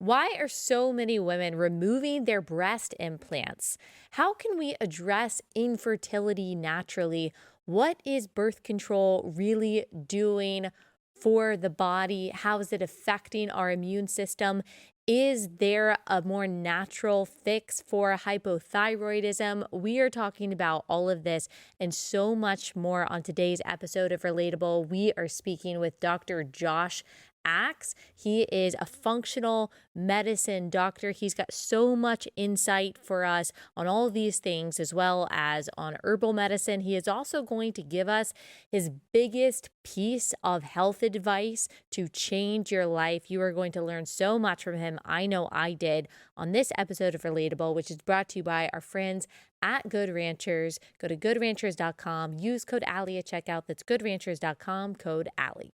Why are so many women removing their breast implants? How can we address infertility naturally? What is birth control really doing for the body? How is it affecting our immune system? Is there a more natural fix for hypothyroidism? We are talking about all of this and so much more on today's episode of Relatable. We are speaking with Dr. Josh Axe. He is a functional medicine doctor. He's got so much insight for us on all of these things, as well as on herbal medicine. He is also going to give us his biggest piece of health advice to change your life. You are going to learn so much from him. I know I did on this episode of Relatable, which is brought to you by our friends at Good Ranchers. Go to goodranchers.com. Use code Allie at checkout. That's goodranchers.com, code Allie.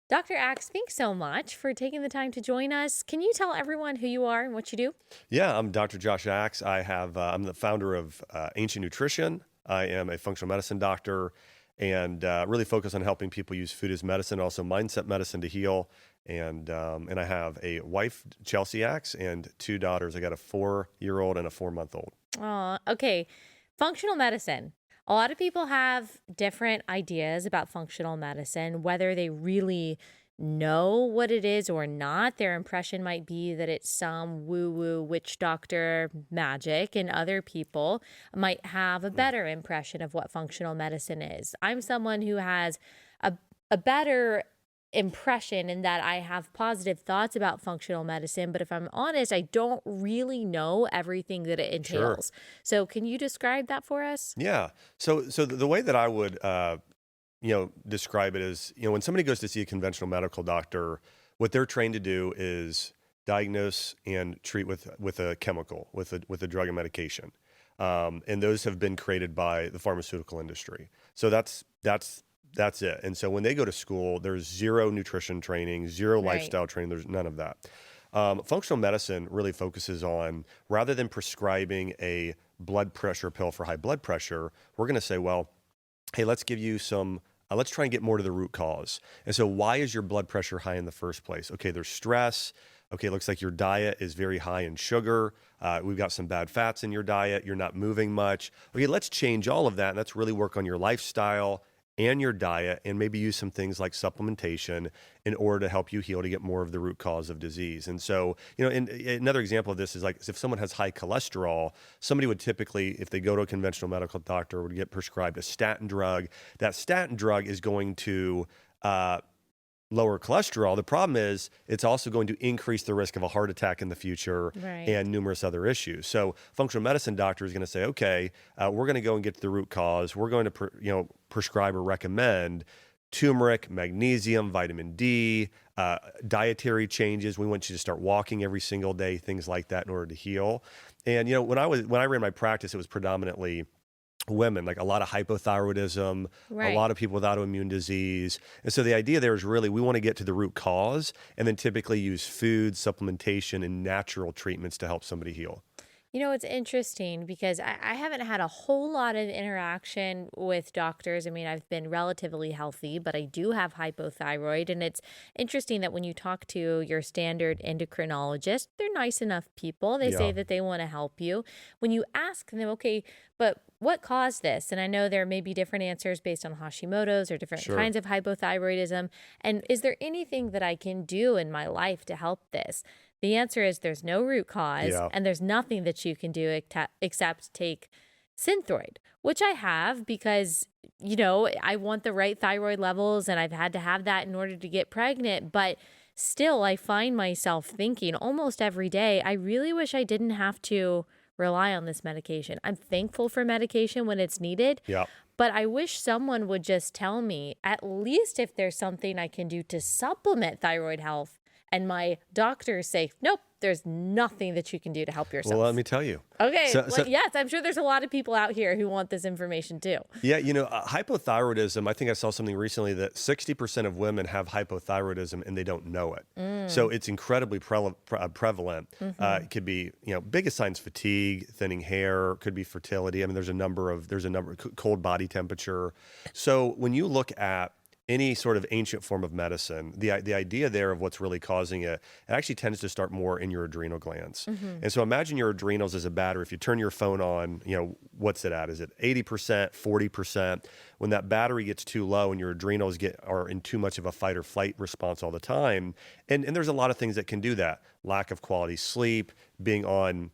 Dr. Axe, thanks so much for taking the time to join us. Can you tell everyone who you are and what you do? Yeah, I'm Dr. Josh Axe. I'm the founder of Ancient Nutrition. I am a functional medicine doctor and really focus on helping people use food as medicine, also mindset medicine to heal. And I have a wife, Chelsea Axe, and two daughters. I got a 4-year-old and a 4-month-old. Oh, okay. Functional medicine. A lot of people have different ideas about functional medicine, whether they really know what it is or not. Their impression might be that it's some woo-woo witch doctor magic, and other people might have a better impression of what functional medicine is. I'm someone who has a better impression in that I have positive thoughts about functional medicine, but if I'm honest, I don't really know everything that it entails. Sure. So can you describe that for us? Yeah. So the way that I would describe it is, when somebody goes to see a conventional medical doctor, what they're trained to do is diagnose and treat with a chemical, with a drug and medication. And those have been created by the pharmaceutical industry. So that's it. And so when they go to school, there's zero nutrition training, zero lifestyle training. There's none of that. Functional medicine really focuses on, rather than prescribing a blood pressure pill for high blood pressure, we're going to say, well, hey, let's give you some, let's try and get more to the root cause. And so why is your blood pressure high in the first place? Okay, there's stress. Okay, it looks like your diet is very high in sugar. We've got some bad fats in your diet. You're not moving much. Okay, let's change all of that. And let's really work on your lifestyle and your diet, and maybe use some things like supplementation in order to help you heal, to get more of the root cause of disease. And so, and another example of this is like if someone has high cholesterol, somebody would typically, if they go to a conventional medical doctor, would get prescribed a statin drug. That statin drug is going to lower cholesterol. The problem is it's also going to increase the risk of a heart attack in the future and numerous other issues. So functional medicine doctor is going to say, okay, we're going to go and get to the root cause. We're going to prescribe or recommend turmeric, magnesium, vitamin D, dietary changes. We want you to start walking every single day, things like that in order to heal. And when I ran my practice, it was predominantly women, like a lot of hypothyroidism, a lot of people with autoimmune disease. And so the idea there is really we want to get to the root cause and then typically use food, supplementation, and natural treatments to help somebody heal. It's interesting because I haven't had a whole lot of interaction with doctors. I mean, I've been relatively healthy, but I do have hypothyroid. And it's interesting that when you talk to your standard endocrinologist, they're nice enough people. They say that they want to help you. When you ask them, okay, but what caused this? And I know there may be different answers based on Hashimoto's or different kinds of hypothyroidism. And is there anything that I can do in my life to help this? The answer is there's no root cause and there's nothing that you can do except take Synthroid, which I have because, I want the right thyroid levels and I've had to have that in order to get pregnant. But still, I find myself thinking almost every day, I really wish I didn't have to rely on this medication. I'm thankful for medication when it's needed. But I wish someone would just tell me, at least if there's something I can do to supplement thyroid health and my doctors say, nope, there's nothing that you can do to help yourself. Well, let me tell you. Okay. Yes, I'm sure there's a lot of people out here who want this information too. Yeah, hypothyroidism, I think I saw something recently that 60% of women have hypothyroidism and they don't know it. So it's incredibly prevalent. It could be, biggest signs, fatigue, thinning hair, could be fertility. I mean, there's a number, cold body temperature. So when you look at any sort of ancient form of medicine, the idea there of what's really causing it actually tends to start more in your adrenal glands. And so imagine your adrenals as a battery. If you turn your phone on, what's it at? Is it 80%, 40%? When that battery gets too low and your adrenals are in too much of a fight or flight response all the time, and there's a lot of things that can do that. Lack of quality sleep, being on,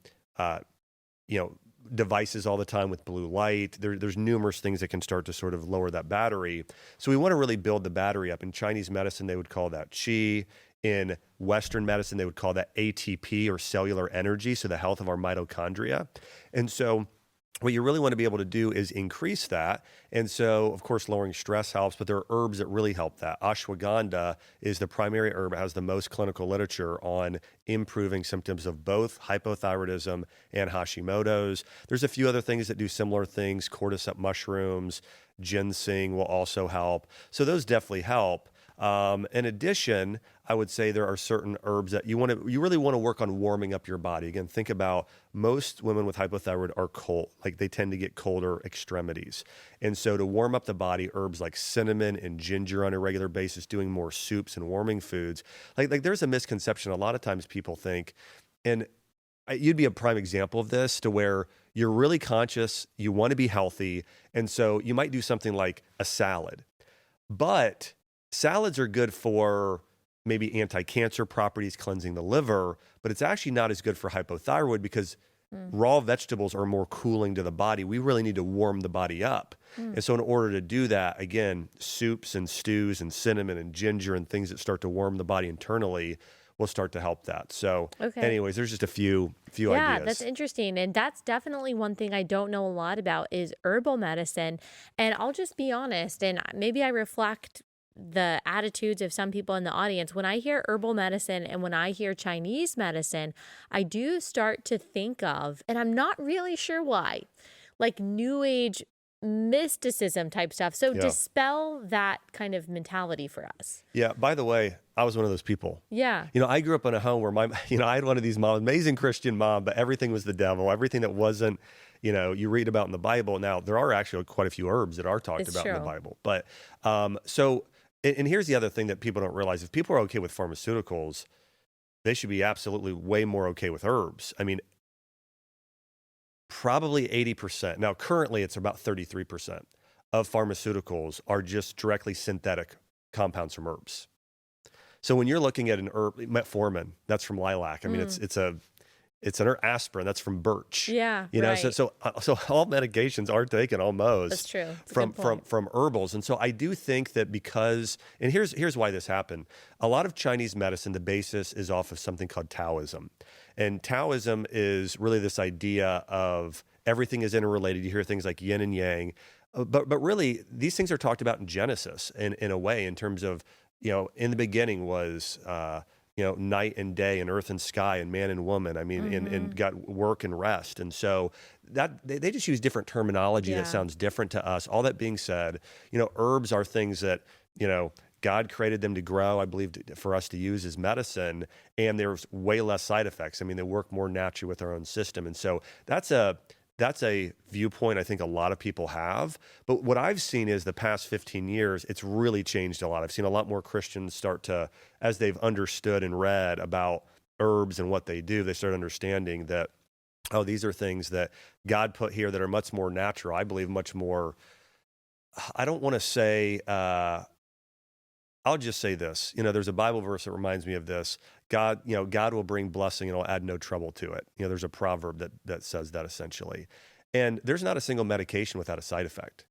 devices all the time with blue light. There's numerous things that can start to sort of lower that battery. So we want to really build the battery up. In Chinese medicine, they would call that qi. In Western medicine, they would call that ATP, or cellular energy, so the health of our mitochondria. And so what you really want to be able to do is increase that. And so, of course, lowering stress helps, but there are herbs that really help that. Ashwagandha is the primary herb that has the most clinical literature on improving symptoms of both hypothyroidism and Hashimoto's. There's a few other things that do similar things. Cordyceps mushrooms, ginseng will also help. So those definitely help. In addition, I would say there are certain herbs that you really want to work on warming up your body. Again, think about most women with hypothyroid are cold, like they tend to get colder extremities. And so to warm up the body, herbs like cinnamon and ginger on a regular basis, doing more soups and warming foods. Like there's a misconception. A lot of times people think, and you'd be a prime example of this, to where you're really conscious, you want to be healthy. And so you might do something like a salad, but salads are good for maybe anti-cancer properties, cleansing the liver, but it's actually not as good for hypothyroid because raw vegetables are more cooling to the body. We really need to warm the body up. And so in order to do that, again, soups and stews and cinnamon and ginger and things that start to warm the body internally will start to help that. So anyways, there's just a few ideas. Yeah, that's interesting. And that's definitely one thing I don't know a lot about is herbal medicine. And I'll just be honest, and maybe I reflect the attitudes of some people in the audience. When I hear herbal medicine and when I hear Chinese medicine, I do start to think of, and I'm not really sure why, like New Age mysticism type stuff. So dispel that kind of mentality for us. Yeah. By the way, I was one of those people. Yeah. I grew up in a home where I had one of these moms, amazing Christian mom, but everything was the devil, everything that wasn't, you read about in the Bible. Now, there are actually quite a few herbs that are talked about in the Bible. But and here's the other thing that people don't realize. If people are okay with pharmaceuticals, they should be absolutely way more okay with herbs. I mean, probably 80%. Now, currently, it's about 33% of pharmaceuticals are just directly synthetic compounds from herbs. So when you're looking at an herb, metformin, that's from lilac. I mean, it's an aspirin, that's from birch. Yeah, so all medications are taken almost. That's true. From herbals. And so I do think that because, and here's why this happened. A lot of Chinese medicine, the basis is off of something called Taoism. And Taoism is really this idea of everything is interrelated. You hear things like yin and yang, but really these things are talked about in Genesis in a way, in terms of, in the beginning was, night and day and earth and sky and man and woman. I mean, and got work and rest. And so that they just use different terminology that sounds different to us. All that being said, herbs are things that, God created them to grow, I believe, for us to use as medicine, and there's way less side effects. I mean, they work more naturally with our own system. And so that's a viewpoint I think a lot of people have. But what I've seen is the past 15 years, it's really changed a lot. I've seen a lot more Christians start to, as they've understood and read about herbs and what they do, they start understanding that, oh, these are things that God put here that are much more natural. I believe much more, I don't want to say, I'll just say this. There's a Bible verse that reminds me of this. God will bring blessing and will add no trouble to it. There's a proverb that says that essentially. And there's not a single medication without a side effect.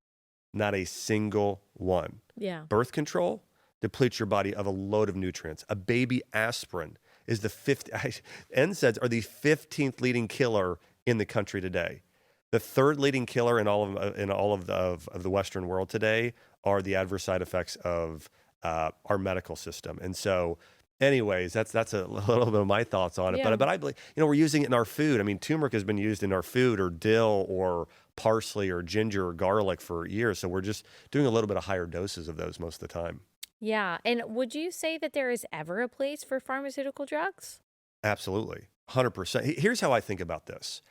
Not a single one. Yeah. Birth control depletes your body of a load of nutrients. A baby aspirin is NSAIDs are the 15th leading killer in the country today. The third leading killer in all of the Western world today are the adverse side effects of our medical system. And so Anyways, that's a little bit of my thoughts on it. Yeah. But I believe, we're using it in our food. I mean, turmeric has been used in our food, or dill, or parsley, or ginger, or garlic for years. So we're just doing a little bit of higher doses of those most of the time. Yeah. And would you say that there is ever a place for pharmaceutical drugs? Absolutely. 100%. Here's how I think about this.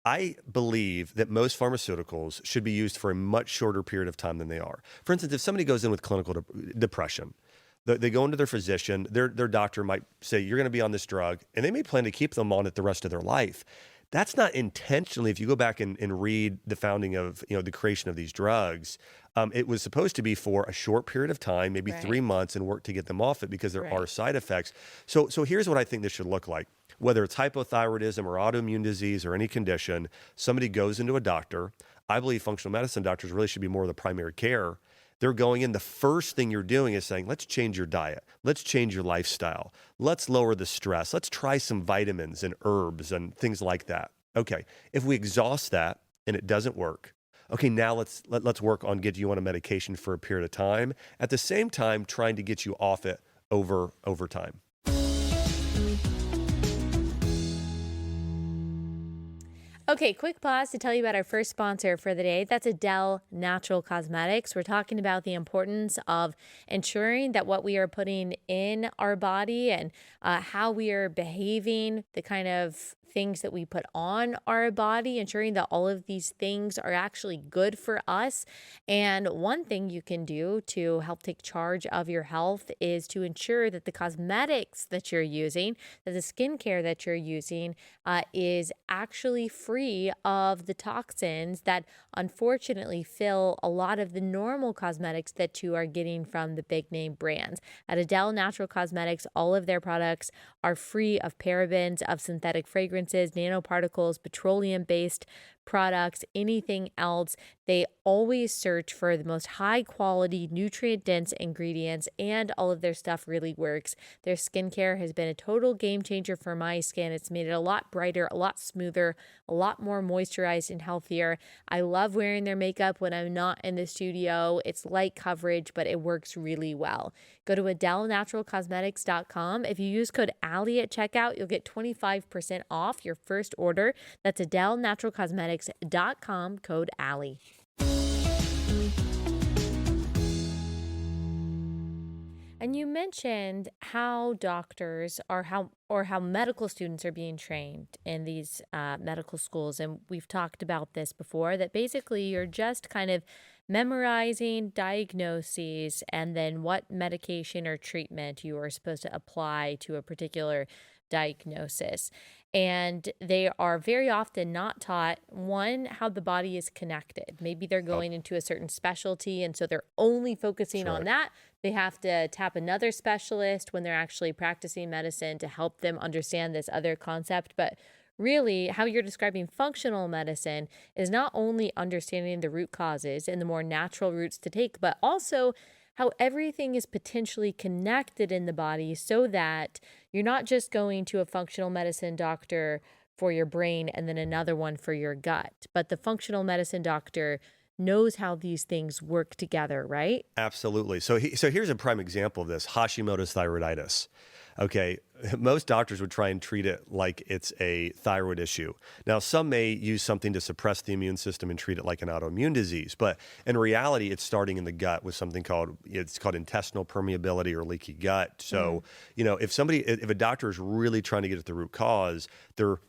I believe that most pharmaceuticals should be used for a much shorter period of time than they are. For instance, if somebody goes in with clinical depression, they go into their physician, their doctor might say, you're going to be on this drug, and they may plan to keep them on it the rest of their life. That's not intentionally. If you go back and read the founding of, the creation of these drugs, it was supposed to be for a short period of time, maybe Right. 3 months, and work to get them off it, because there are Right. side effects. So here's what I think this should look like. Whether it's hypothyroidism or autoimmune disease or any condition, somebody goes into a doctor. I believe functional medicine doctors really should be more of the primary care. They're going in. The first thing you're doing is saying, let's change your diet. Let's change your lifestyle. Let's lower the stress. Let's try some vitamins and herbs and things like that. Okay. If we exhaust that and it doesn't work, okay, now let's work on getting you on a medication for a period of time. At the same time, trying to get you off it over time. Okay, quick pause to tell you about our first sponsor for the day. That's Adele Natural Cosmetics. We're talking about the importance of ensuring that what we are putting in our body and how we are behaving, the kind of things that we put on our body, ensuring that all of these things are actually good for us. And one thing you can do to help take charge of your health is to ensure that the cosmetics that you're using, that the skincare that you're using, is actually free of the toxins that unfortunately fill a lot of the normal cosmetics that you are getting from the big name brands. At Adele Natural Cosmetics, all of their products are free of parabens, of synthetic fragrances, nanoparticles, petroleum-based products, anything else. They always search for the most high quality, nutrient dense ingredients, and all of their stuff really works. Their skincare has been a total game changer for my skin. It's made it a lot brighter, a lot smoother, a lot more moisturized and healthier. I love wearing their makeup when I'm not in the studio. It's light coverage, but it works really well. Go to AdeleNaturalCosmetics.com. If you use code Allie at checkout, you'll get 25% off your first order. That's AdeleNaturalCosmetics.com, code Allie. And you mentioned how doctors or how medical students are being trained in these medical schools, and we've talked about this before. That basically you're just kind of memorizing diagnoses and then what medication or treatment you are supposed to apply to a particular diagnosis. And they are very often not taught, one, how the body is connected. Maybe they're Oh, going into a certain specialty, and so they're only that's focusing on right. that. They have to tap another specialist when they're actually practicing medicine to help them understand this other concept. But really, how you're describing functional medicine is not only understanding the root causes and the more natural routes to take, but also how everything is potentially connected in the body so that you're not just going to a functional medicine doctor for your brain and then another one for your gut, but the functional medicine doctor knows how these things work together, right? Absolutely. So here's a prime example of this: Hashimoto's thyroiditis. Okay, most doctors would try and treat it like it's a thyroid issue. Now, some may use something to suppress the immune system and treat it like an autoimmune disease, but in reality, it's starting in the gut with something called intestinal permeability or leaky gut. Mm. So, if a doctor is really trying to get at the root cause, they're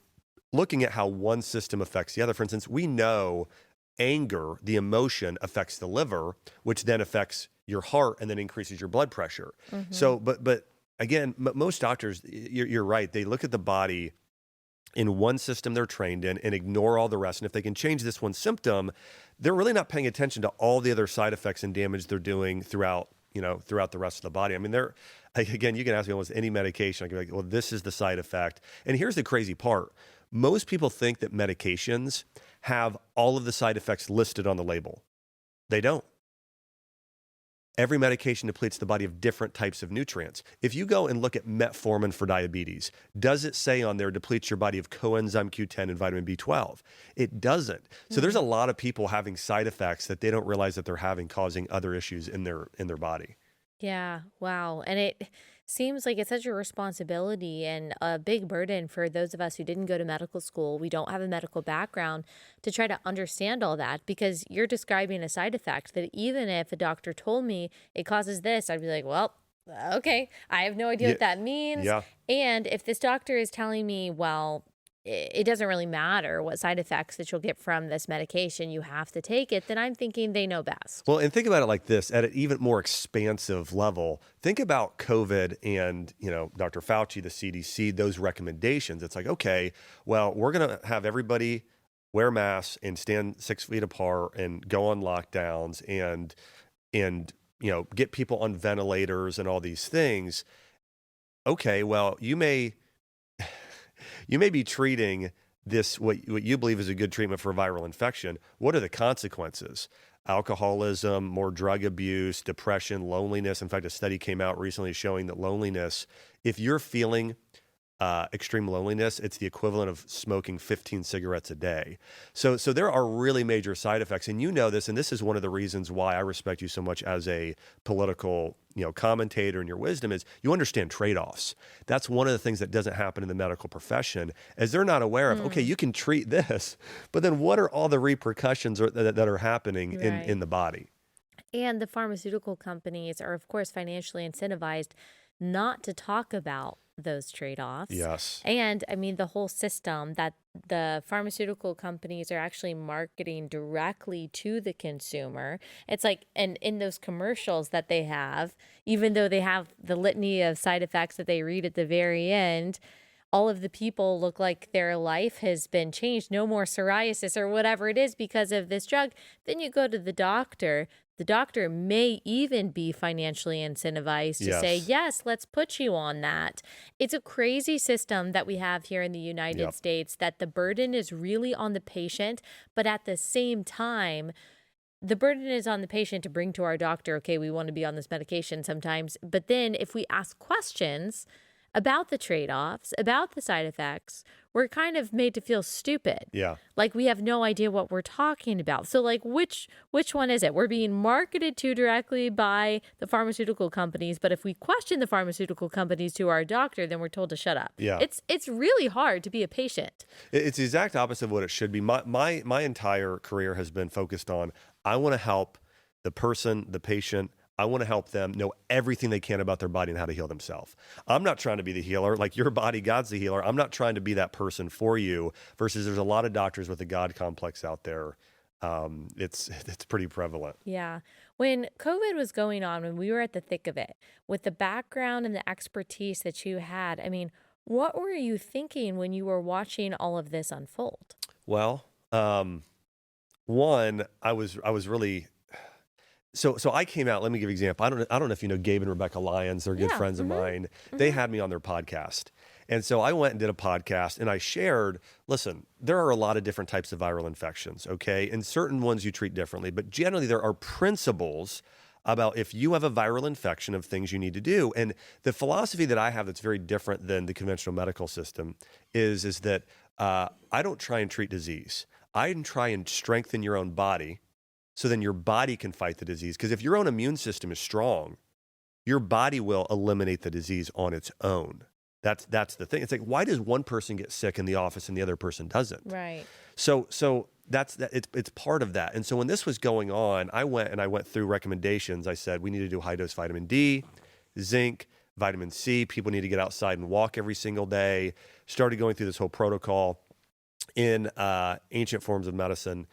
looking at how one system affects the other. For instance, we know anger, the emotion, affects the liver, which then affects your heart and then increases your blood pressure. Mm-hmm. So, but again, most doctors, you're right. They look at the body in one system they're trained in and ignore all the rest. And if they can change this one symptom, they're really not paying attention to all the other side effects and damage they're doing throughout the rest of the body. I mean, again, you can ask me almost any medication. I can be like, well, this is the side effect. And here's the crazy part. Most people think that medications have all of the side effects listed on the label. They don't. Every medication depletes the body of different types of nutrients. If you go and look at metformin for diabetes, does it say on there depletes your body of coenzyme Q10 and vitamin B12? It doesn't. So there's a lot of people having side effects that they don't realize that they're having, causing other issues in their body. Yeah, wow. And Seems like it's such a responsibility and a big burden for those of us who didn't go to medical school. We don't have a medical background to try to understand all that because you're describing a side effect that even if a doctor told me it causes this, I'd be like, well, okay, I have no idea Yeah, what that means. yeah. And if this doctor is telling me, well, it doesn't really matter what side effects that you'll get from this medication, you have to take it, then I'm thinking they know best. Well, and think about it like this at an even more expansive level. Think about COVID and, Dr. Fauci, the CDC, those recommendations. It's like, okay, well, we're going to have everybody wear masks and stand 6 feet apart and go on lockdowns and get people on ventilators and all these things. Okay, well, you may be treating this what you believe is a good treatment for a viral infection. What are the consequences? Alcoholism, more drug abuse, depression, loneliness. In fact, a study came out recently showing that loneliness, if you're feeling extreme loneliness, it's the equivalent of smoking 15 cigarettes a day. So there are really major side effects, and you know this, and this is one of the reasons why I respect you so much as a political, commentator, and your wisdom is you understand trade-offs. That's one of the things that doesn't happen in the medical profession, is they're not aware of, okay, you can treat this, but then what are all the repercussions that are happening in Right. the body? And the pharmaceutical companies are, of course, financially incentivized not to talk about those trade-offs. Yes. And I mean, the whole system that the pharmaceutical companies are actually marketing directly to the consumer. It's like, and in those commercials that they have, even though they have the litany of side effects that they read at the very end, all of the people look like their life has been changed. No more psoriasis or whatever it is because of this drug. Then you go to the doctor. The doctor may even be financially incentivized to say, Yes. yes, let's put you on that. It's a crazy system that we have here in the United Yep. States that the burden is really on the patient, but at the same time, the burden is on the patient to bring to our doctor, okay, we want to be on this medication sometimes. But then if we ask questions about the trade-offs, about the side effects, we're kind of made to feel stupid. Yeah. Like we have no idea what we're talking about. So like which one is it? We're being marketed to directly by the pharmaceutical companies, but if we question the pharmaceutical companies to our doctor, then we're told to shut up. Yeah. It's really hard to be a patient. It's the exact opposite of what it should be. My entire career has been focused on, I want to help the person, the patient. I want to help them know everything they can about their body and how to heal themselves. I'm not trying to be the healer. Like your body, God's the healer. I'm not trying to be that person for you. Versus there's a lot of doctors with a God complex out there. It's pretty prevalent. Yeah. When COVID was going on, when we were at the thick of it, with the background and the expertise that you had, I mean, what were you thinking when you were watching all of this unfold? Well, one, I was really. So I came out. Let me give you an example. I don't know if you know Gabe and Rebecca Lyons. They're good Yeah. friends of mine. They had me on their podcast, and so I went and did a podcast, and I shared. Listen, there are a lot of different types of viral infections. Okay, and certain ones you treat differently, but generally there are principles about if you have a viral infection of things you need to do. And the philosophy that I have that's very different than the conventional medical system is that I don't try and treat disease. I try and strengthen your own body so then your body can fight the disease. Because if your own immune system is strong, your body will eliminate the disease on its own. That's the thing. It's like, why does one person get sick in the office and the other person doesn't? Right. So that's that. It's part of that. And so when this was going on, I went through recommendations. I said we need to do high dose vitamin D, zinc, vitamin C. People need to get outside and walk every single day. Started going through this whole protocol. In ancient forms of medicine,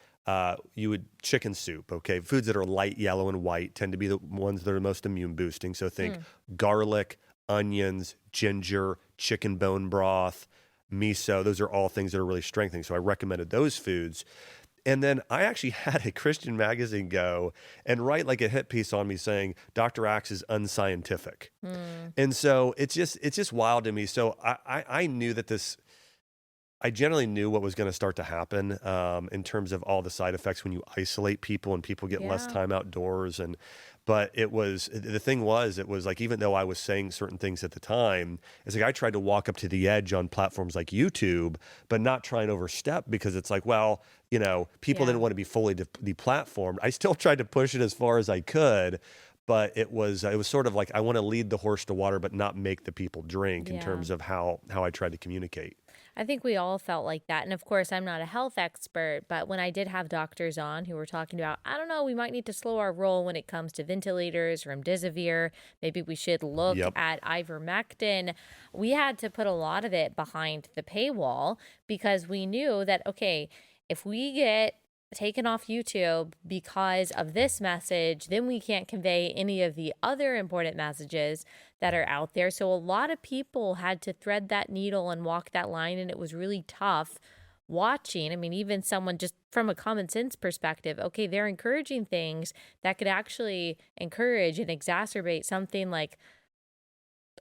you would chicken soup, okay? Foods that are light yellow and white tend to be the ones that are most immune boosting. So think garlic, onions, ginger, chicken bone broth, miso. Those are all things that are really strengthening. So I recommended those foods. And then I actually had a Christian magazine go and write like a hit piece on me saying Dr. Axe is unscientific. And so it's just wild to me. So I knew that I generally knew what was going to start to happen in terms of all the side effects when you isolate people and people get less Yeah. time outdoors. But it was like, even though I was saying certain things at the time, it's like I tried to walk up to the edge on platforms like YouTube, but not try and overstep because it's like, well, people Yeah. didn't want to be fully deplatformed. I still tried to push it as far as I could. but it was sort of like I want to lead the horse to water, but not make the people drink in Yeah. terms of how I tried to communicate. I think we all felt like that. And of course, I'm not a health expert, but when I did have doctors on who were talking about, I don't know, we might need to slow our roll when it comes to ventilators, remdesivir. Maybe we should look Yep. at ivermectin. We had to put a lot of it behind the paywall because we knew that, okay, if we get taken off YouTube because of this message, then we can't convey any of the other important messages that are out there. So a lot of people had to thread that needle and walk that line, and it was really tough watching. I mean, even someone just from a common sense perspective, okay, they're encouraging things that could actually encourage and exacerbate something like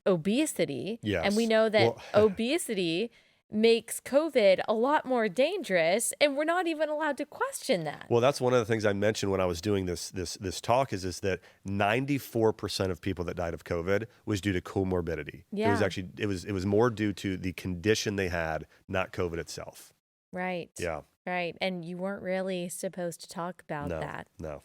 obesity. And we Yes. know that Well, obesity makes COVID a lot more dangerous, and we're not even allowed to question that. well, that's one of the things I mentioned when I was doing this talk is that 94% of people that died of COVID was due to comorbidity. It was Yeah. actually it was more due to the condition they had, not COVID itself. Right. Yeah. Right. And you weren't really supposed to talk about No. that. No.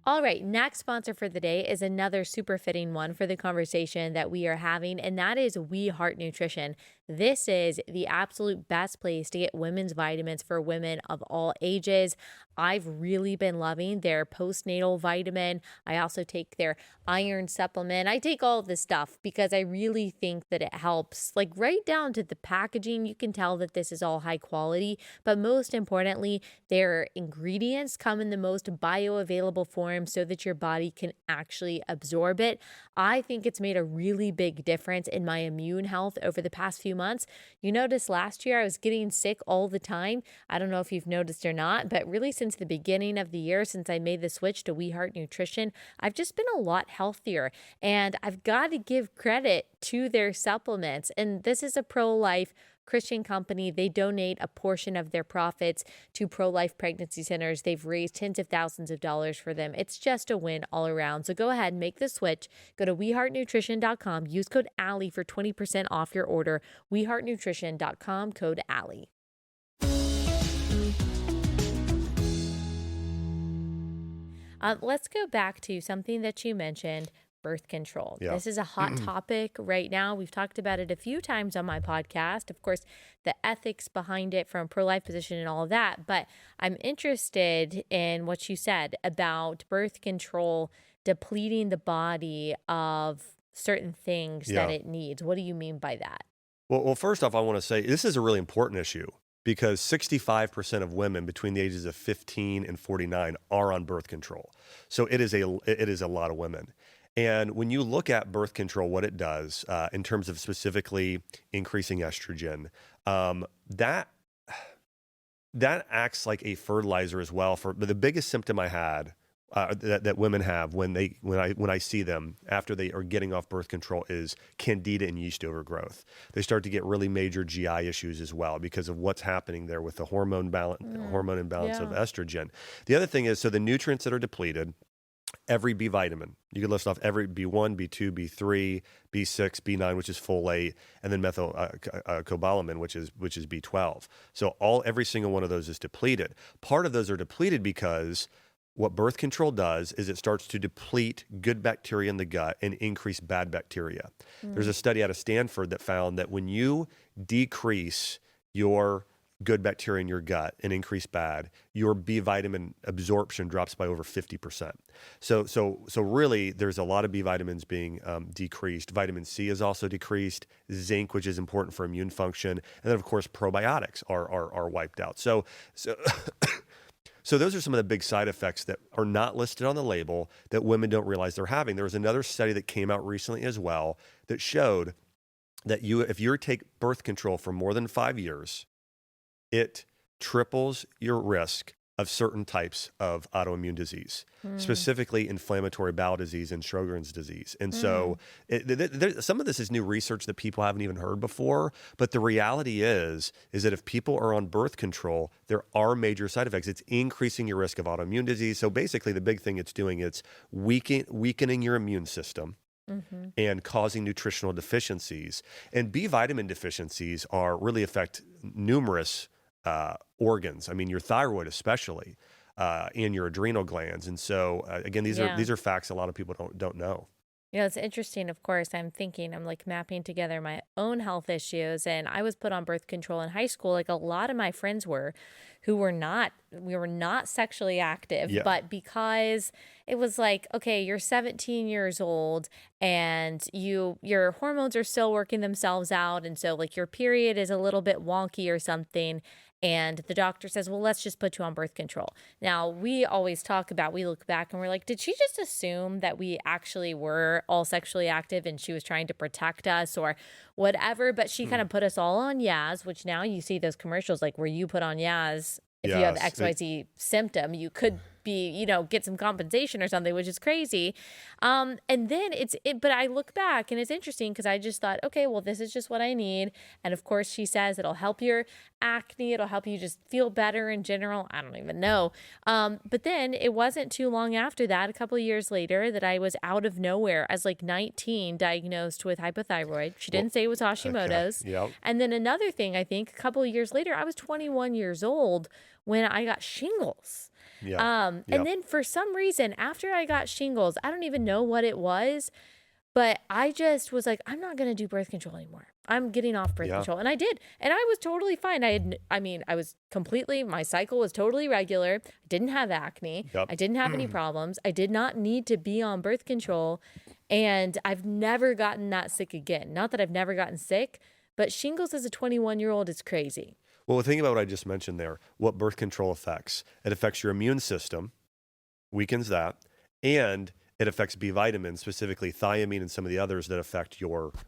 All right, next sponsor for the day is another super fitting one for the conversation that we are having, and that is We Heart Nutrition. This is the absolute best place to get women's vitamins for women of all ages. I've really been loving their postnatal vitamin. I also take their iron supplement. I take all of this stuff because I really think that it helps. Like right down to the packaging, you can tell that this is all high quality, but most importantly, their ingredients come in the most bioavailable form so that your body can actually absorb it. I think it's made a really big difference in my immune health over the past few months. You notice last year I was getting sick all the time. I don't know if you've noticed or not, but really since the beginning of the year, since I made the switch to We Heart Nutrition, I've just been a lot healthier. And I've got to give credit to their supplements. And this is a pro-life Christian company. They donate a portion of their profits to pro-life pregnancy centers. They've raised tens of thousands of dollars for them. It's just a win all around. So go ahead and make the switch. Go to weheartnutrition.com. Use code Allie for 20% off your order. weheartnutrition.com, code Allie. Let's go back to something that you mentioned, birth control. Yeah. This is a hot topic right now. We've talked about it a few times on my podcast. Of course, the ethics behind it from a pro-life position and all of that. But I'm interested in what you said about birth control depleting the body of certain things that Yeah. it needs. What do you mean by that? Well, first off, I want to say this is a really important issue because 65% of women between the ages of 15 and 49 are on birth control. So it is a lot of women. And when you look at birth control, what it does in terms of specifically increasing estrogen, that acts like a fertilizer as well. But the biggest symptom I had that women have when I see them after they are getting off birth control is candida and yeast overgrowth. They start to get really major GI issues as well because of what's happening there with the hormone imbalance of Yeah. estrogen. The other thing is, so the nutrients that are depleted, every B vitamin, you can list off every B1, B2, B3, B6, B9, which is folate, and then methylcobalamin, which is B12. So every single one of those is depleted. Part of those are depleted because what birth control does is it starts to deplete good bacteria in the gut and increase bad bacteria. There's a study out of Stanford that found that when you decrease your good bacteria in your gut and increase bad, your B vitamin absorption drops by over 50%. So really, there's a lot of B vitamins being decreased. Vitamin C is also decreased. Zinc, which is important for immune function, and then of course probiotics are wiped out. So So those are some of the big side effects that are not listed on the label that women don't realize they're having. There was another study that came out recently as well that showed that if you take birth control for more than 5 years, it triples your risk of certain types of autoimmune disease, specifically inflammatory bowel disease and Sjogren's disease. And so some of this is new research that people haven't even heard before. But the reality is that if people are on birth control, there are major side effects. It's increasing your risk of autoimmune disease. So basically the big thing it's doing, it's weakening your immune system and causing nutritional deficiencies. And B vitamin deficiencies really affect numerous organs. I mean, your thyroid especially, and your adrenal glands. And so, again, Yeah. these are facts a lot of people don't know. It's interesting. Of course, I'm like mapping together my own health issues. And I was put on birth control in high school, like a lot of my friends were, who were not, we were not sexually active, Yeah. but because it was like, okay, you're 17 years old and your hormones are still working themselves out. And so like your period is a little bit wonky or something. And the doctor says, well, let's just put you on birth control. Now, we always talk about, we look back and we're like, did she just assume that we actually were all sexually active and she was trying to protect us or whatever? But she kind Mm. of put us all on Yaz, which now you see those commercials like where you put on Yaz. If you have Yes. XYZ symptom, you could be, get some compensation or something, which is crazy. And then but I look back and it's interesting because I just thought, okay, well, this is just what I need. And of course, she says it'll help your acne, it'll help you just feel better in general. I don't even know. But then it wasn't too long after that, a couple of years later, that I was out of nowhere as like 19 diagnosed with hypothyroid. She Well, didn't say it was okay. Hashimoto's. Yep. And then another thing, I think a couple of years later, I was 21 years old when I got shingles. Yeah. And Yep. then for some reason, after I got shingles, I don't even know what it was, but I just was like, I'm not going to do birth control anymore. I'm getting off birth Yeah. control. And I did. And I was totally fine. I was completely, my cycle was totally regular. I didn't have acne. Yep. I didn't have any problems. I did not need to be on birth control. And I've never gotten that sick again. Not that I've never gotten sick, but shingles as a 21-year-old is crazy. Well, think about what I just mentioned there. What birth control affects? It affects your immune system, weakens that, and it affects B vitamins, specifically thiamine and some of the others that affect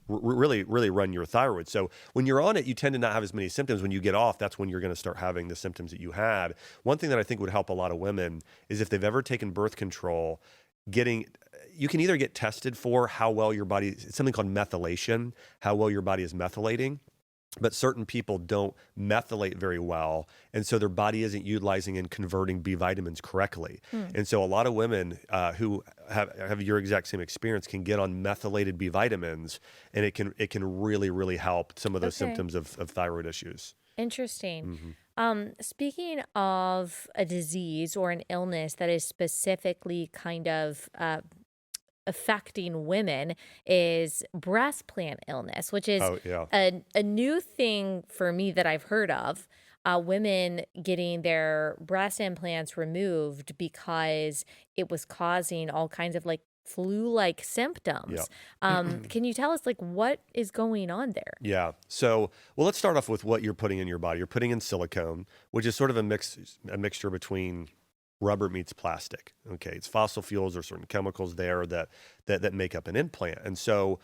really run your thyroid. So when you're on it, you tend to not have as many symptoms. When you get off, that's when you're going to start having the symptoms that you had. One thing that I think would help a lot of women is if they've ever taken birth control, you can either get tested for how well your body, it's something called methylation, how well your body is methylating. But certain people don't methylate very well, and so their body isn't utilizing and converting B vitamins correctly. And so a lot of women who have your exact same experience can get on methylated B vitamins, and it can really help some of those Okay. symptoms of thyroid issues. Interesting. Hmm. Speaking of a disease or an illness that is specifically kind of affecting women is breast plant illness, which is Oh yeah, a new thing for me that I've heard of. Women getting their breast implants removed because it was causing all kinds of like flu-like yeah. symptoms. Can you tell us like what is going on there? Yeah. So, well, let's start off with what you're putting in your body. You're putting in silicone, which is sort of a mixture between rubber meets plastic. Okay, it's fossil fuels or certain chemicals there that make up an implant. And so,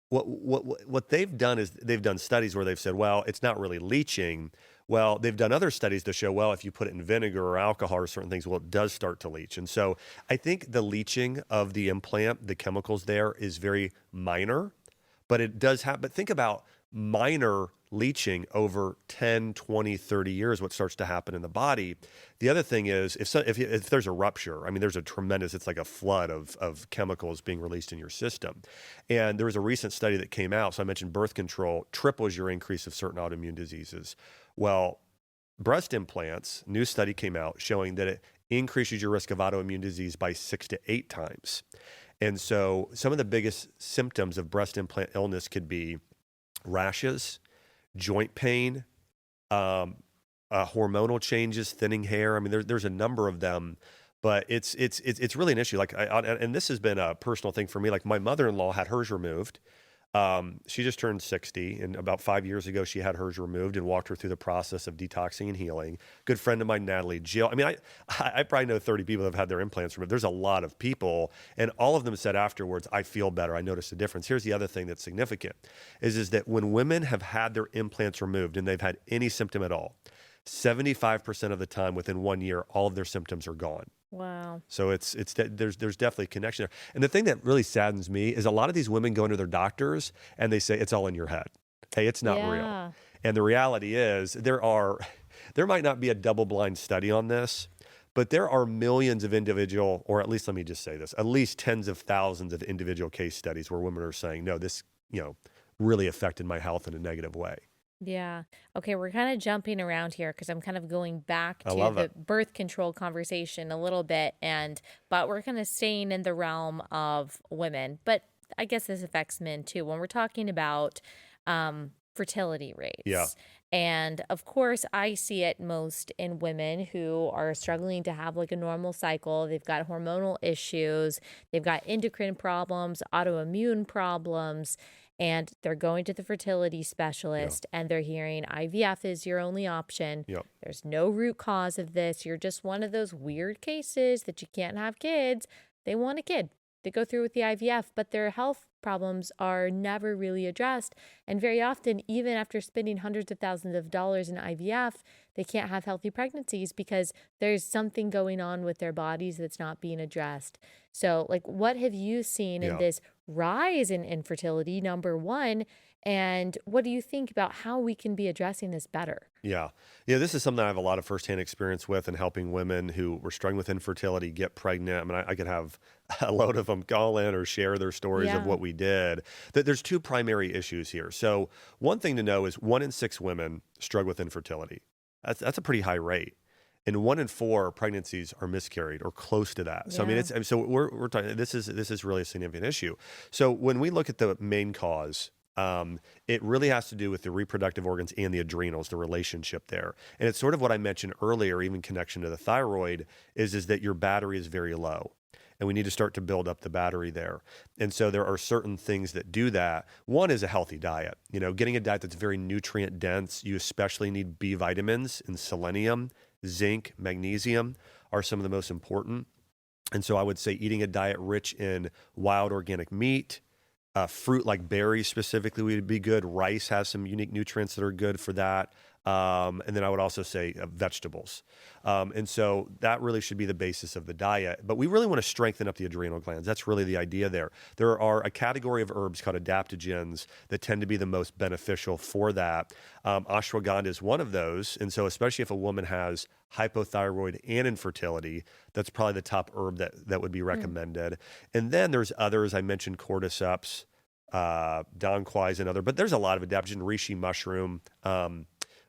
what they've done is they've done studies where they've said, well, it's not really leaching. Well, they've done other studies to show, well, if you put it in vinegar or alcohol or certain things, well, it does start to leach. And so I think the leaching of the implant, the chemicals there is very minor, but it does have, but think about minor leaching over 10, 20, 30 years, what starts to happen in the body. The other thing is if there's a rupture, I mean, there's it's like a flood of chemicals being released in your system. And there was a recent study that came out. So I mentioned birth control triples your increase of certain autoimmune diseases. Well, breast implants, new study came out showing that it increases your risk of autoimmune disease by 6 to 8 times. And so some of the biggest symptoms of breast implant illness could be rashes, joint pain, hormonal changes, thinning hair. I mean, there's a number of them, but it's really an issue. Like, and this has been a personal thing for me. Like, my mother-in-law had hers removed. She just turned 60, and about 5 years ago, she had hers removed and walked her through the process of detoxing and healing. Good friend of mine, Natalie, Jill. I mean, I probably know 30 people that have had their implants removed. There's a lot of people, and all of them said afterwards, I feel better. I noticed a difference. Here's the other thing that's significant is that when women have had their implants removed and they've had any symptom at all, 75% of the time within 1 year, all of their symptoms are gone. Wow. So there's definitely a connection there. And the thing that really saddens me is a lot of these women go into their doctors and they say it's all in your head. Hey, it's not real. Yeah. And the reality is there might not be a double-blind study on this, but there are millions of individual, or at least let me just say this, at least tens of thousands of individual case studies where women are saying, no, this, really affected my health in a negative way. Yeah. Okay, we're kind of jumping around here because I'm kind of going back I to love it. the birth control conversation a little bit, and but we're kind of staying in the realm of women. But I guess this affects men too when we're talking about fertility Yeah. rates. And of course, I see it most in women who are struggling to have like a normal cycle. They've got hormonal issues, they've got endocrine problems, autoimmune problems, and they're going to the fertility Yeah. specialist and they're hearing IVF is your only option. Yep. There's no root cause of this. You're just one of those weird cases that you can't have kids. They want a kid. They go through with the IVF, but their health problems are never really addressed. And very often, even after spending hundreds of thousands of dollars in IVF, they can't have healthy pregnancies because there's something going on with their bodies that's not being addressed. So, like, what have you seen in Yeah. this rise in infertility, number one? And what do you think about how we can be addressing this better? Yeah. Yeah. This is something I have a lot of firsthand experience with in helping women who were struggling with infertility get pregnant. I mean, I could have a load of them call in or share their stories of Yeah. what we did. There's two primary issues here. So, one thing to know is 1 in 6 women struggle with infertility. That's a pretty high rate. And 1 in 4 pregnancies are miscarried or close to that. So I mean, Yeah. so we're talking. This is really a significant issue. So when we look at the main cause, it really has to do with the reproductive organs and the adrenals, the relationship there. And it's sort of what I mentioned earlier, even connection to the thyroid, is that your battery is very low. And we need to start to build up the battery there. And so there are certain things that do that. One is a healthy diet. Getting a diet that's very nutrient dense. You especially need B vitamins and selenium, zinc, magnesium are some of the most important. And so I would say eating a diet rich in wild organic meat, fruit like berries specifically would be good. Rice has some unique nutrients that are good for that. And then I would also say vegetables. And so that really should be the basis of the diet. But we really want to strengthen up the adrenal glands. That's really the idea there. There are a category of herbs called adaptogens that tend to be the most beneficial for that. Ashwagandha is one of those. And so especially if a woman has hypothyroid and infertility, that's probably the top herb that would be Mm. recommended. And then there's others. I mentioned cordyceps, donquois and other, but there's a lot of adaptogen, reishi mushroom.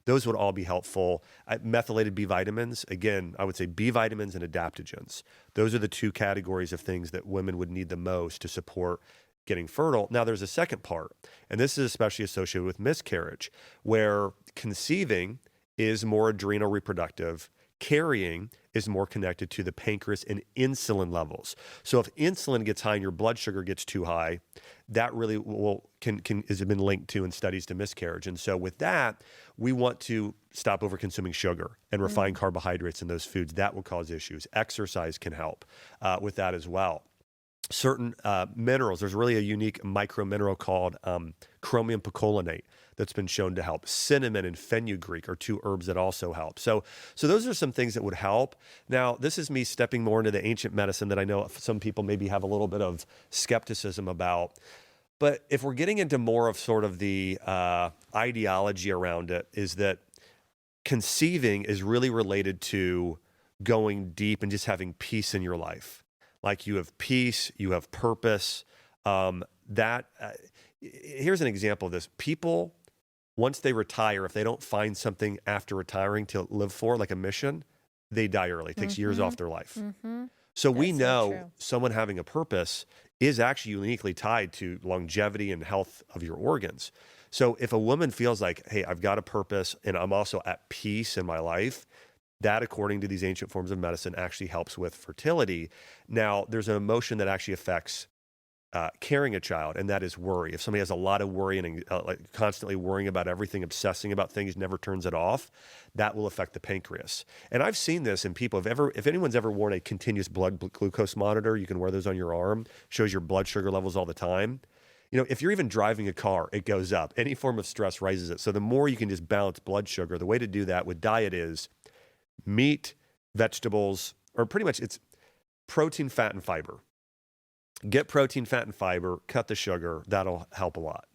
Those would all be helpful. Methylated B vitamins, again, I would say B vitamins and adaptogens. Those are the two categories of things that women would need the most to support getting fertile. Now, there's a second part, and this is especially associated with miscarriage, where conceiving is more adrenal reproductive. Carrying is more connected to the pancreas and insulin levels. So if insulin gets high and your blood sugar gets too high, that really can has been linked to in studies to miscarriage. And so with that, we want to stop over consuming sugar and refined Mm. carbohydrates in those foods. That will cause issues. Exercise can help with that as well. Certain minerals. There's really a unique micro mineral called chromium picolinate that's been shown to help. Cinnamon and fenugreek are two herbs that also help. So those are some things that would help. Now, this is me stepping more into the ancient medicine that I know some people maybe have a little bit of skepticism about. But if we're getting into more of sort of the ideology around it, is that conceiving is really related to going deep and just having peace in your life. Like you have peace, you have purpose. That here's an example of this. People, once they retire, if they don't find something after retiring to live for, like a mission, they die early. It takes years Mm-hmm. off their life. Mm-hmm. So we That's so know true. someone having a purpose is actually uniquely tied to longevity and health of your organs. So if a woman feels like, hey, I've got a purpose and I'm also at peace in my life, that, according to these ancient forms of medicine, actually helps with fertility. Now, there's an emotion that actually affects carrying a child, and that is worry. If somebody has a lot of worry and like constantly worrying about everything, obsessing about things, never turns it off, that will affect the pancreas. And I've seen this in people. If anyone's ever worn a continuous blood glucose monitor, you can wear those on your arm, shows your blood sugar levels all the time. If you're even driving a car, it goes up. Any form of stress raises it. So the more you can just balance blood sugar, the way to do that with diet is meat, vegetables, or pretty much it's protein, fat, and fiber. Get protein, fat, and fiber, cut the sugar. That'll help a lot.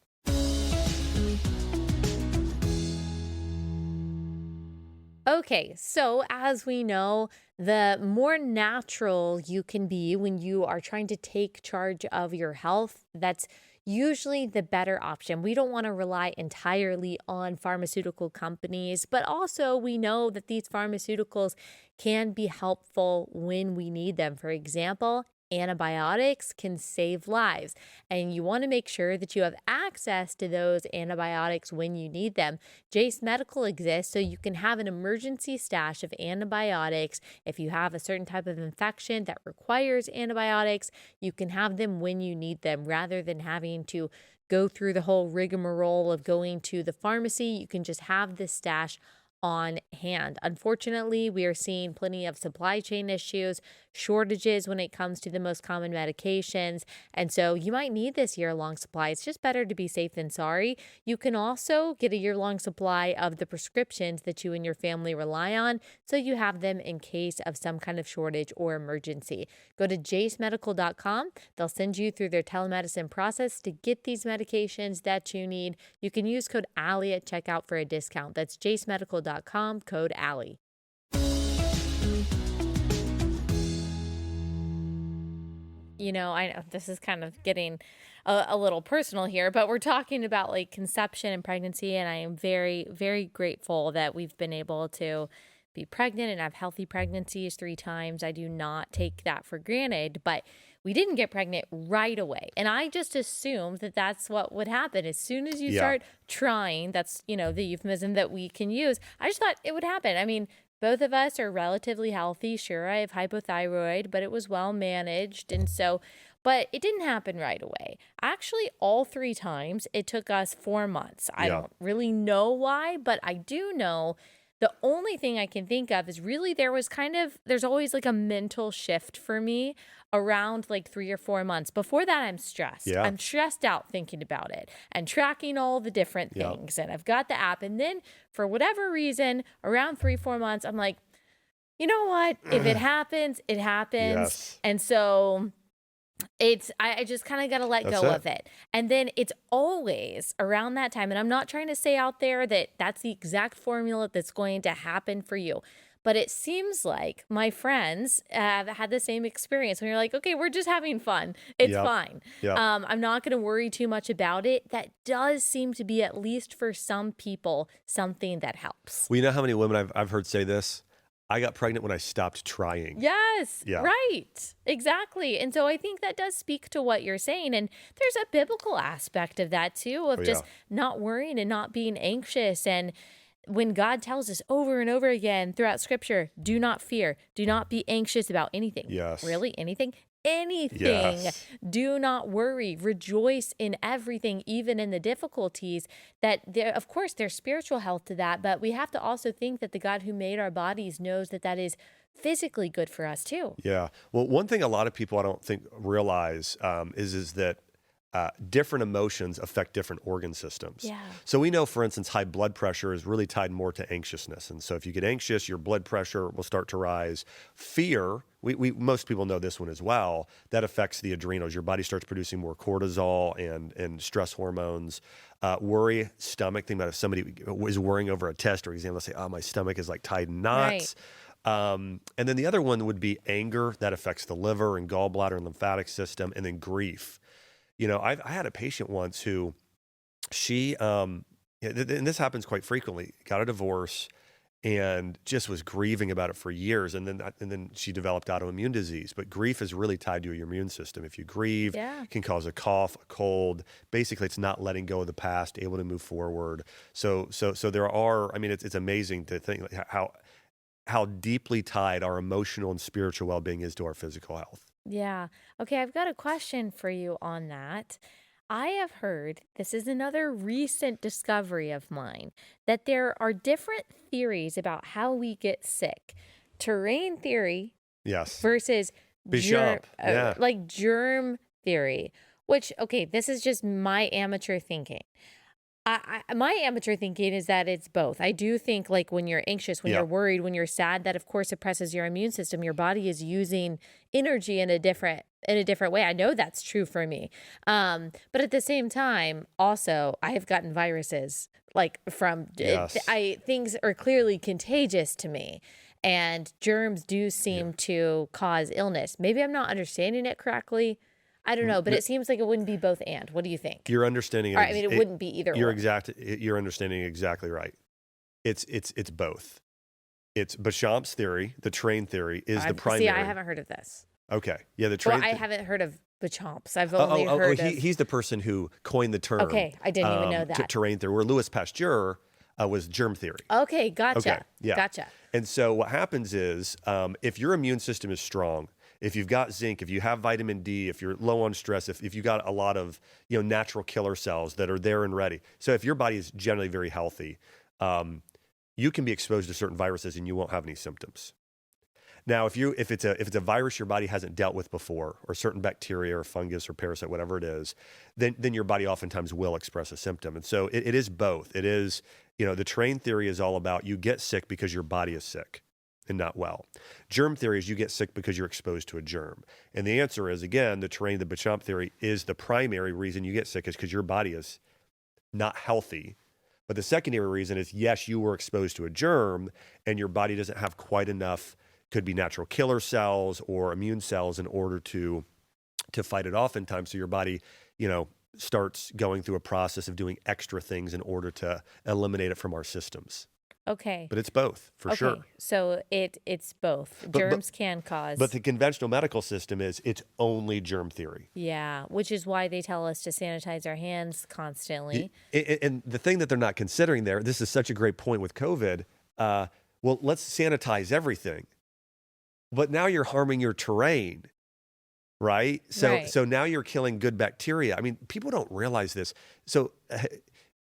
Okay, so as we know, the more natural you can be when you are trying to take charge of your health, that's usually the better option. We don't want to rely entirely on pharmaceutical companies, but also we know that these pharmaceuticals can be helpful when we need them. For example, antibiotics can save lives, and you want to make sure that you have access to those antibiotics when you need them. Jace Medical exists so you can have an emergency stash of antibiotics. If you have a certain type of infection that requires antibiotics, you can have them when you need them rather than having to go through the whole rigmarole of going to the pharmacy. You can just have this stash on hand. Unfortunately, we are seeing plenty of supply chain issues, shortages when it comes to the most common medications. And so you might need this year-long supply. It's just better to be safe than sorry. You can also get a year-long supply of the prescriptions that you and your family rely on, so you have them in case of some kind of shortage or emergency. Go to jacemedical.com. They'll send you through their telemedicine process to get these medications that you need. You can use code Allie at checkout for a discount. That's jacemedical.com, code Allie. I know this is kind of getting a little personal here, but we're talking about like conception and pregnancy, and I am very, very grateful that we've been able to be pregnant and have healthy pregnancies 3 times. I do not take that for granted, but we didn't get pregnant right away. And I just assumed that that's what would happen. As soon as you start trying, that's, the euphemism that we can use. I just thought it would happen. I mean, both of us are relatively healthy. Sure, I have hypothyroid, but it was well managed. And so, but it didn't happen right away. Actually, all 3 times, it took us 4 months. I don't really know why, but I do know the only thing I can think of is really there's always like a mental shift for me around like 3 or 4 months. Before that, I'm stressed. Yeah. I'm stressed out thinking about it and tracking all the different things. And I've got the app. And then for whatever reason, around 3-4 months, I'm like, you know what? If it happens, it happens. Yes. And so I just kind of got to let go of it. And then it's always around that time. And I'm not trying to say out there that that's the exact formula that's going to happen for you. But it seems like my friends have had the same experience when you're like, okay, we're just having fun. It's fine. Yep. I'm not going to worry too much about it. That does seem to be, at least for some people, something that helps. Well, you know how many women I've heard say this? I got pregnant when I stopped trying. Yes, Yeah. right, exactly. And so I think that does speak to what you're saying. And there's a biblical aspect of that too, of just not worrying and not being anxious. And when God tells us over and over again throughout scripture, do not fear, do not be anxious about anything. Yes. Really? Anything? Yes. Do not worry. Rejoice in everything, even in the difficulties. Of course, there's spiritual health to that, but we have to also think that the God who made our bodies knows that that is physically good for us too. Yeah. Well, one thing a lot of people I don't think realize is that different emotions affect different organ systems. Yeah. So we know, for instance, high blood pressure is really tied more to anxiousness. And so if you get anxious, your blood pressure will start to rise. Fear, most people know this one as well, that affects the adrenals. Your body starts producing more cortisol and stress hormones. Worry, stomach, think about if somebody is worrying over a test or exam, let's say, oh, my stomach is like tied in knots. Right. And then the other one would be anger. That affects the liver and gallbladder and lymphatic system. And then grief. I had a patient once who and this happens quite frequently, got a divorce and just was grieving about it for years. And then she developed autoimmune disease. But grief is really tied to your immune system. If you grieve, it can cause a cough, a cold. Basically, it's not letting go of the past, able to move forward. So there are, it's amazing to think how deeply tied our emotional and spiritual well-being is to our physical health. Yeah. Okay, I've got a question for you on that. I have heard, this is another recent discovery of mine, that there are different theories about how we get sick. Terrain theory versus germ theory, which, okay, this is just my amateur thinking. My amateur thinking is that it's both. I do think like when you're anxious, when you're worried, when you're sad, that of course suppresses your immune system. Your body is using energy in a different way. I know that's true for me. But at the same time, also I have gotten viruses like from things are clearly contagious to me. And germs do seem to cause illness. Maybe I'm not understanding it correctly. I don't know, but N- it seems like it wouldn't be both and. What do you think? You're understanding Or, I mean, it wouldn't be either or. You're understanding exactly right. It's both. It's Béchamp's theory, the train theory, is the primary. See, I haven't heard of this. Okay. Yeah, the Well, train. I haven't heard of Béchamp's. I've only heard of... He's the person who coined the term. Okay, I didn't even know that. Terrain theory, where Louis Pasteur was germ theory. Okay, gotcha. Okay, yeah. Gotcha. And so what happens is, if your immune system is strong, if you've got zinc, if you have vitamin D, if you're low on stress, if you've got a lot of natural killer cells that are there and ready. So if your body is generally very healthy, you can be exposed to certain viruses and you won't have any symptoms. Now, if it's a virus your body hasn't dealt with before, or certain bacteria or fungus or parasite, whatever it is, then your body oftentimes will express a symptom. And so it is both. It is, the train theory is all about you get sick because your body is sick and not well. Germ theory is you get sick because you're exposed to a germ. And the answer is, again, the Béchamp theory is the primary reason you get sick is because your body is not healthy. But the secondary reason is, yes, you were exposed to a germ and your body doesn't have quite enough, could be natural killer cells or immune cells in order to fight it off in time. So your body, starts going through a process of doing extra things in order to eliminate it from our systems. Okay. But it's both, for sure. So it's both. Germs can cause. But the conventional medical system it's only germ theory. Yeah, which is why they tell us to sanitize our hands constantly. And the thing that they're not considering there, this is such a great point with COVID, well, let's sanitize everything. But now you're harming your terrain, right? So now you're killing good bacteria. I mean, people don't realize this. So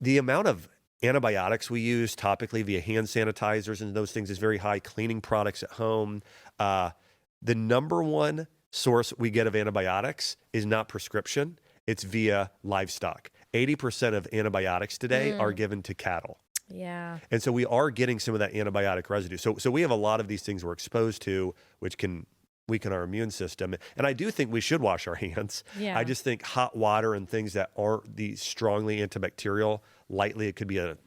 the amount of antibiotics we use topically via hand sanitizers and those things is very high. Cleaning products at home. The number one source we get of antibiotics is not prescription. It's via livestock. 80% of antibiotics today are given to cattle. Yeah. And so we are getting some of that antibiotic residue. So we have a lot of these things we're exposed to, which can weaken our immune system. And I do think we should wash our hands. Yeah. I just think hot water and things that aren't the strongly antibacterial, lightly, it could be an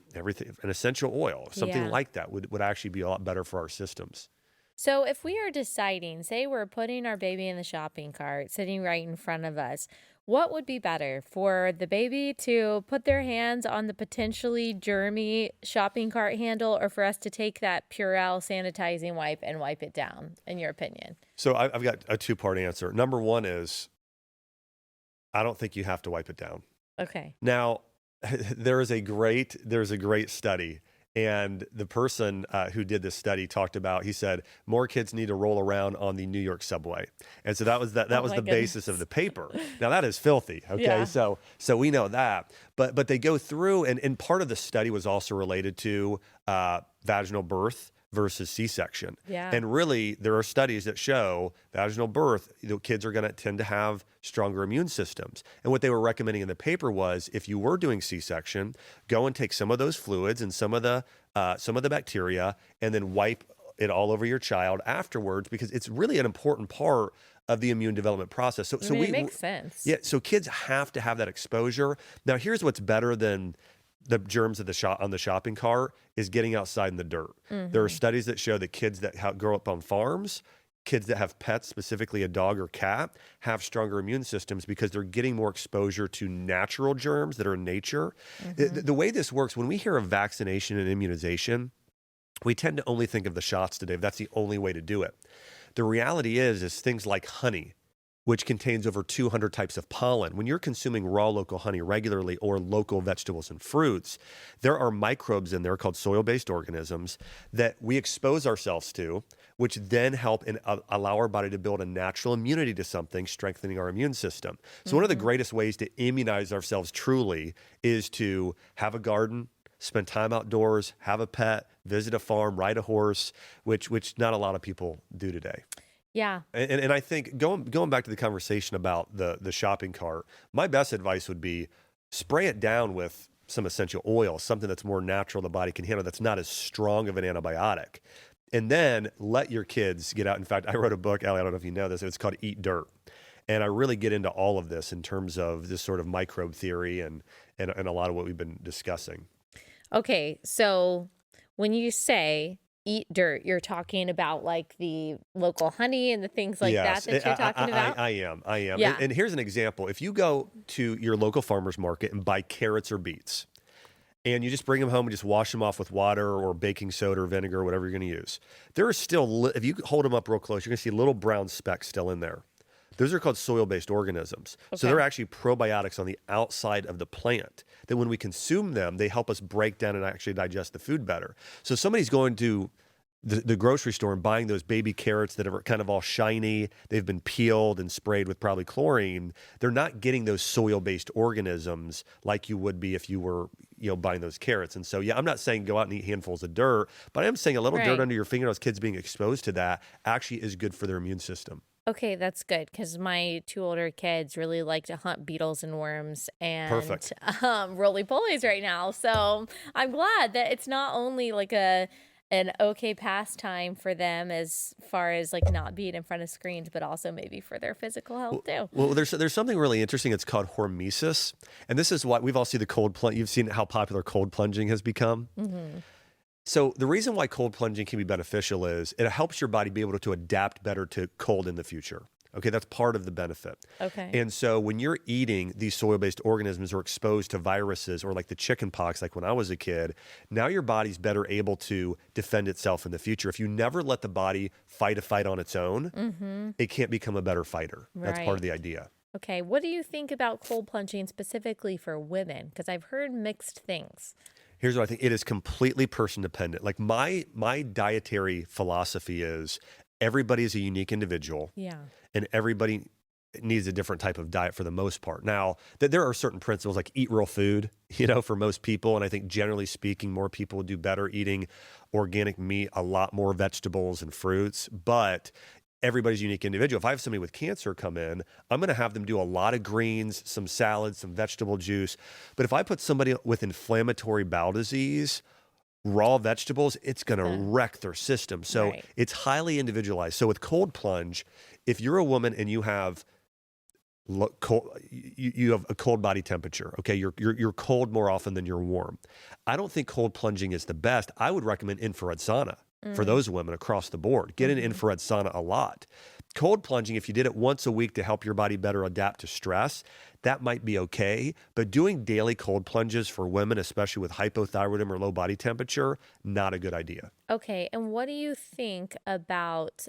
essential oil, something like that would actually be a lot better for our systems. So if we are deciding, say we're putting our baby in the shopping cart, sitting right in front of us, what would be better for the baby to put their hands on the potentially germy shopping cart handle, or for us to take that Purell sanitizing wipe and wipe it down, in your opinion? So I've got a two-part answer. Number one is, I don't think you have to wipe it down. Okay. Now, there's a great study. And the person who did this study talked about, he said, more kids need to roll around on the New York subway. And so that was the basis of the paper. Now that is filthy. Okay. Yeah. So we know that, but they go through and part of the study was also related to vaginal birth versus C-section. Yeah. And really, there are studies that show vaginal birth, kids are going to tend to have stronger immune systems. And what they were recommending in the paper was, if you were doing C-section, go and take some of those fluids and some of the bacteria, and then wipe it all over your child afterwards, because it's really an important part of the immune development process. So it makes sense. Yeah. So kids have to have that exposure. Now, here's what's better than the germs of on the shopping cart is getting outside in the dirt. Mm-hmm. There are studies that show that kids that grow up on farms, kids that have pets, specifically a dog or cat, have stronger immune systems because they're getting more exposure to natural germs that are in nature. Mm-hmm. The way this works, when we hear of vaccination and immunization, we tend to only think of the shots today. That's the only way to do it. The reality is things like honey, which contains over 200 types of pollen. When you're consuming raw local honey regularly, or local vegetables and fruits, there are microbes in there called soil-based organisms that we expose ourselves to, which then help and allow our body to build a natural immunity to something, strengthening our immune system. So one of the greatest ways to immunize ourselves truly is to have a garden, spend time outdoors, have a pet, visit a farm, ride a horse, which not a lot of people do today. Yeah. And I think going back to the conversation about the shopping cart, my best advice would be spray it down with some essential oil, something that's more natural the body can handle, that's not as strong of an antibiotic. And then let your kids get out. In fact, I wrote a book, Allie, I don't know if you know this, it's called Eat Dirt. And I really get into all of this in terms of this sort of microbe theory and a lot of what we've been discussing. Okay, so when you say eat dirt, you're talking about like the local honey and the things like that Yes, that you're talking about? I am. I am. Yeah. And here's an example. If you go to your local farmer's market and buy carrots or beets, and you just bring them home and just wash them off with water or baking soda or vinegar or whatever you're going to use, there are still, if you hold them up real close, you're going to see little brown specks still in there. Those are called soil-based organisms. So Okay. they're actually probiotics on the outside of the plant that when we consume them, they help us break down and actually digest the food better. So somebody's going to the grocery store and buying those baby carrots that are kind of all shiny, they've been peeled and sprayed with probably chlorine, they're not getting those soil-based organisms like you would be if you were, buying those carrots. And so, yeah, I'm not saying go out and eat handfuls of dirt, but I am saying a little dirt Right. under your fingernails, kids being exposed to that actually is good for their immune system. Okay, that's good because my two older kids really like to hunt beetles and worms and Perfect. roly-polies right now. So I'm glad that it's not only like an okay pastime for them as far as like not being in front of screens, but also maybe for their physical health too. Well, there's something really interesting. It's called hormesis, and this is why we've all seen the cold plunge. You've seen how popular cold plunging has become. Hmm. So the reason why cold plunging can be beneficial is it helps your body be able to adapt better to cold in the future. Okay, that's part of the benefit. Okay. And so when you're eating these soil-based organisms or exposed to viruses or like the chicken pox, like when I was a kid, now your body's better able to defend itself in the future. If you never let the body fight a fight on its own, it can't become a better fighter. That's part of Right. the idea. Okay. What do you think about cold plunging specifically for women? Because I've heard mixed things. Here's what I think. It is completely person dependent. Like my dietary philosophy is everybody is a unique individual Yeah. and everybody needs a different type of diet for the most part. Now, that there are certain principles like eat real food, for most people. And I think generally speaking, more people do better eating organic meat, a lot more vegetables and fruits. But everybody's a unique individual. If I have somebody with cancer come in, I'm going to have them do a lot of greens, some salads, some vegetable juice. But if I put somebody with inflammatory bowel disease, raw vegetables, it's going to Uh, wreck their system. So right. it's highly individualized. So with cold plunge, if you're a woman and you have cold, you have a cold body temperature, okay, you're cold more often than you're warm. I don't think cold plunging is the best. I would recommend infrared sauna for those women across the board. Get an Mm-hmm. infrared sauna a lot. Cold plunging, if you did it once a week to help your body better adapt to stress, that might be okay. But doing daily cold plunges for women, especially with hypothyroidism or low body temperature, not a good idea. Okay. And what do you think about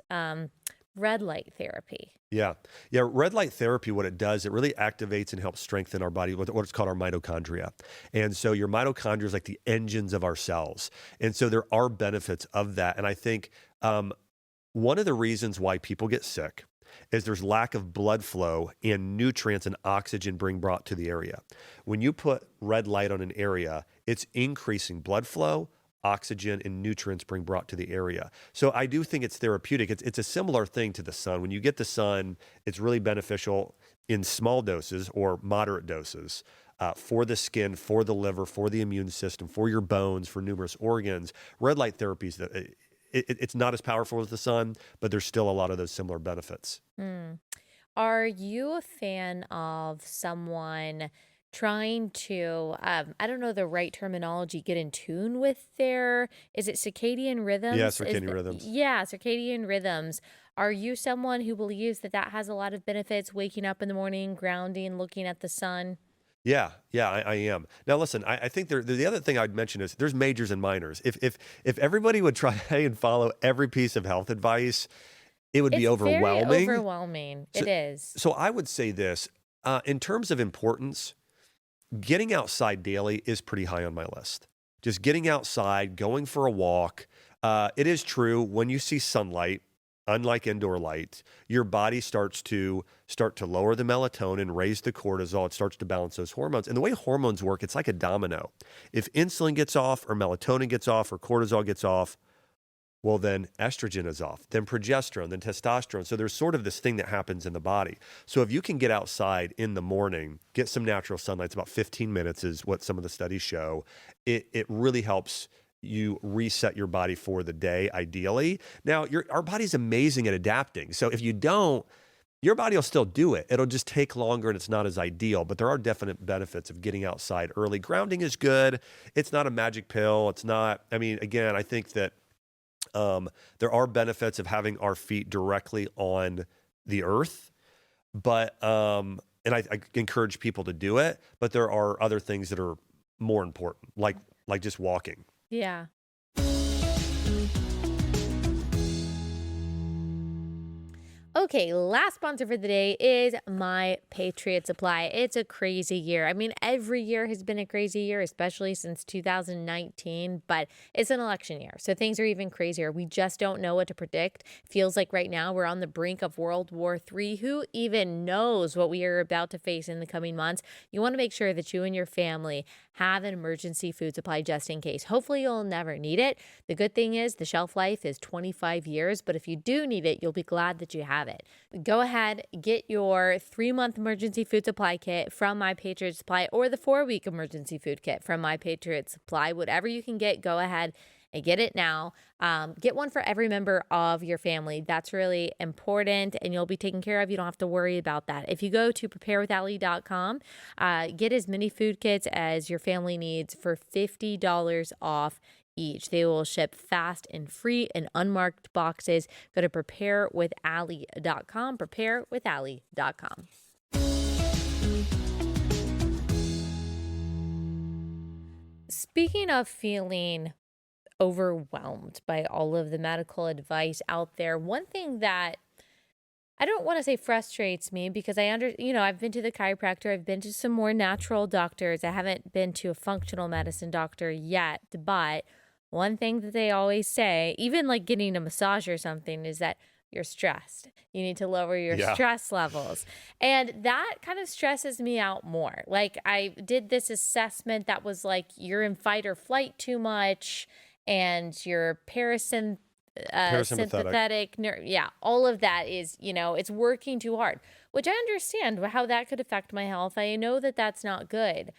red light therapy? Yeah. Yeah. Red light therapy, what it does, it really activates and helps strengthen our body, what's called our mitochondria. And so your mitochondria is like the engines of our cells. And so there are benefits of that. And I think one of the reasons why people get sick is there's lack of blood flow and nutrients and oxygen being brought to the area. When you put red light on an area, it's increasing blood flow, oxygen, and nutrients being brought to the area. So I do think it's therapeutic. It's a similar thing to the sun. When you get the sun, it's really beneficial in small doses or moderate doses. For the skin, for the liver, for the immune system, for your bones, for numerous organs. Red light therapy is it's not as powerful as the sun, but there's still a lot of those similar benefits. Mm. Are you a fan of someone trying to, I don't know the right terminology, get in tune with is it circadian Yeah, rhythms? circadian rhythms. Yeah, circadian rhythms. Are you someone who believes that that has a lot of benefits, waking up in the morning, grounding, looking at the sun? Yeah, I am. Now, listen, I think the other thing I'd mention is there's majors and minors. If everybody would try and follow every piece of health advice, it would be It's very overwhelming. overwhelming. So, It is. so I would say this, in terms of importance, getting outside daily is pretty high on my list. Just getting outside, going for a walk. It is true when you see sunlight, unlike indoor light, your body starts to lower the melatonin, raise the cortisol. It starts to balance those hormones. And the way hormones work, it's like a domino. If insulin gets off or melatonin gets off or cortisol gets off, well, then estrogen is off, then progesterone, then testosterone. So there's sort of this thing that happens in the body. So if you can get outside in the morning, get some natural sunlight, it's about 15 minutes is what some of the studies show. It really helps you reset your body for the day, ideally. Now, our body's amazing at adapting. So if you don't, your body will still do it. It'll just take longer and it's not as ideal, but there are definite benefits of getting outside early. Grounding is good. It's not a magic pill. It's not, I mean, again, I think that There are benefits of having our feet directly on the earth, but and I encourage people to do it, but there are other things that are more important, like just walking. Yeah. Okay, last sponsor for the day is My Patriot Supply. It's a crazy year. I mean, every year has been a crazy year, especially since 2019, but it's an election year, so things are even crazier. We just don't know what to predict. Feels like right now we're on the brink of World War III. Who even knows what we are about to face in the coming months? You want to make sure that you and your family have an emergency food supply just in case. Hopefully, you'll never need it. The good thing is the shelf life is 25 years, but if you do need it, you'll be glad that you have it. Go ahead, get your 3-month emergency food supply kit from My Patriot Supply or the 4-week emergency food kit from My Patriot Supply. Whatever you can get, go ahead and get it now. Get one for every member of your family. That's really important, and you'll be taken care of. You don't have to worry about that. If you go to preparewithallie.com, get as many food kits as your family needs for $50 off each. They will ship fast and free in unmarked boxes. Go to preparewithallie.com, preparewithallie.com. Speaking of feeling overwhelmed by all of the medical advice out there, one thing that I don't want to say frustrates me, because I've been to the chiropractor, I've been to some more natural doctors. I haven't been to a functional medicine doctor yet, but one thing that they always say, even like getting a massage or something, is that you're stressed. You need to lower your stress levels. And that kind of stresses me out more. Like, I did this assessment that was like, you're in fight or flight too much, and you're sympathetic. All of that is, it's working too hard, which I understand how that could affect my health. I know that that's not good.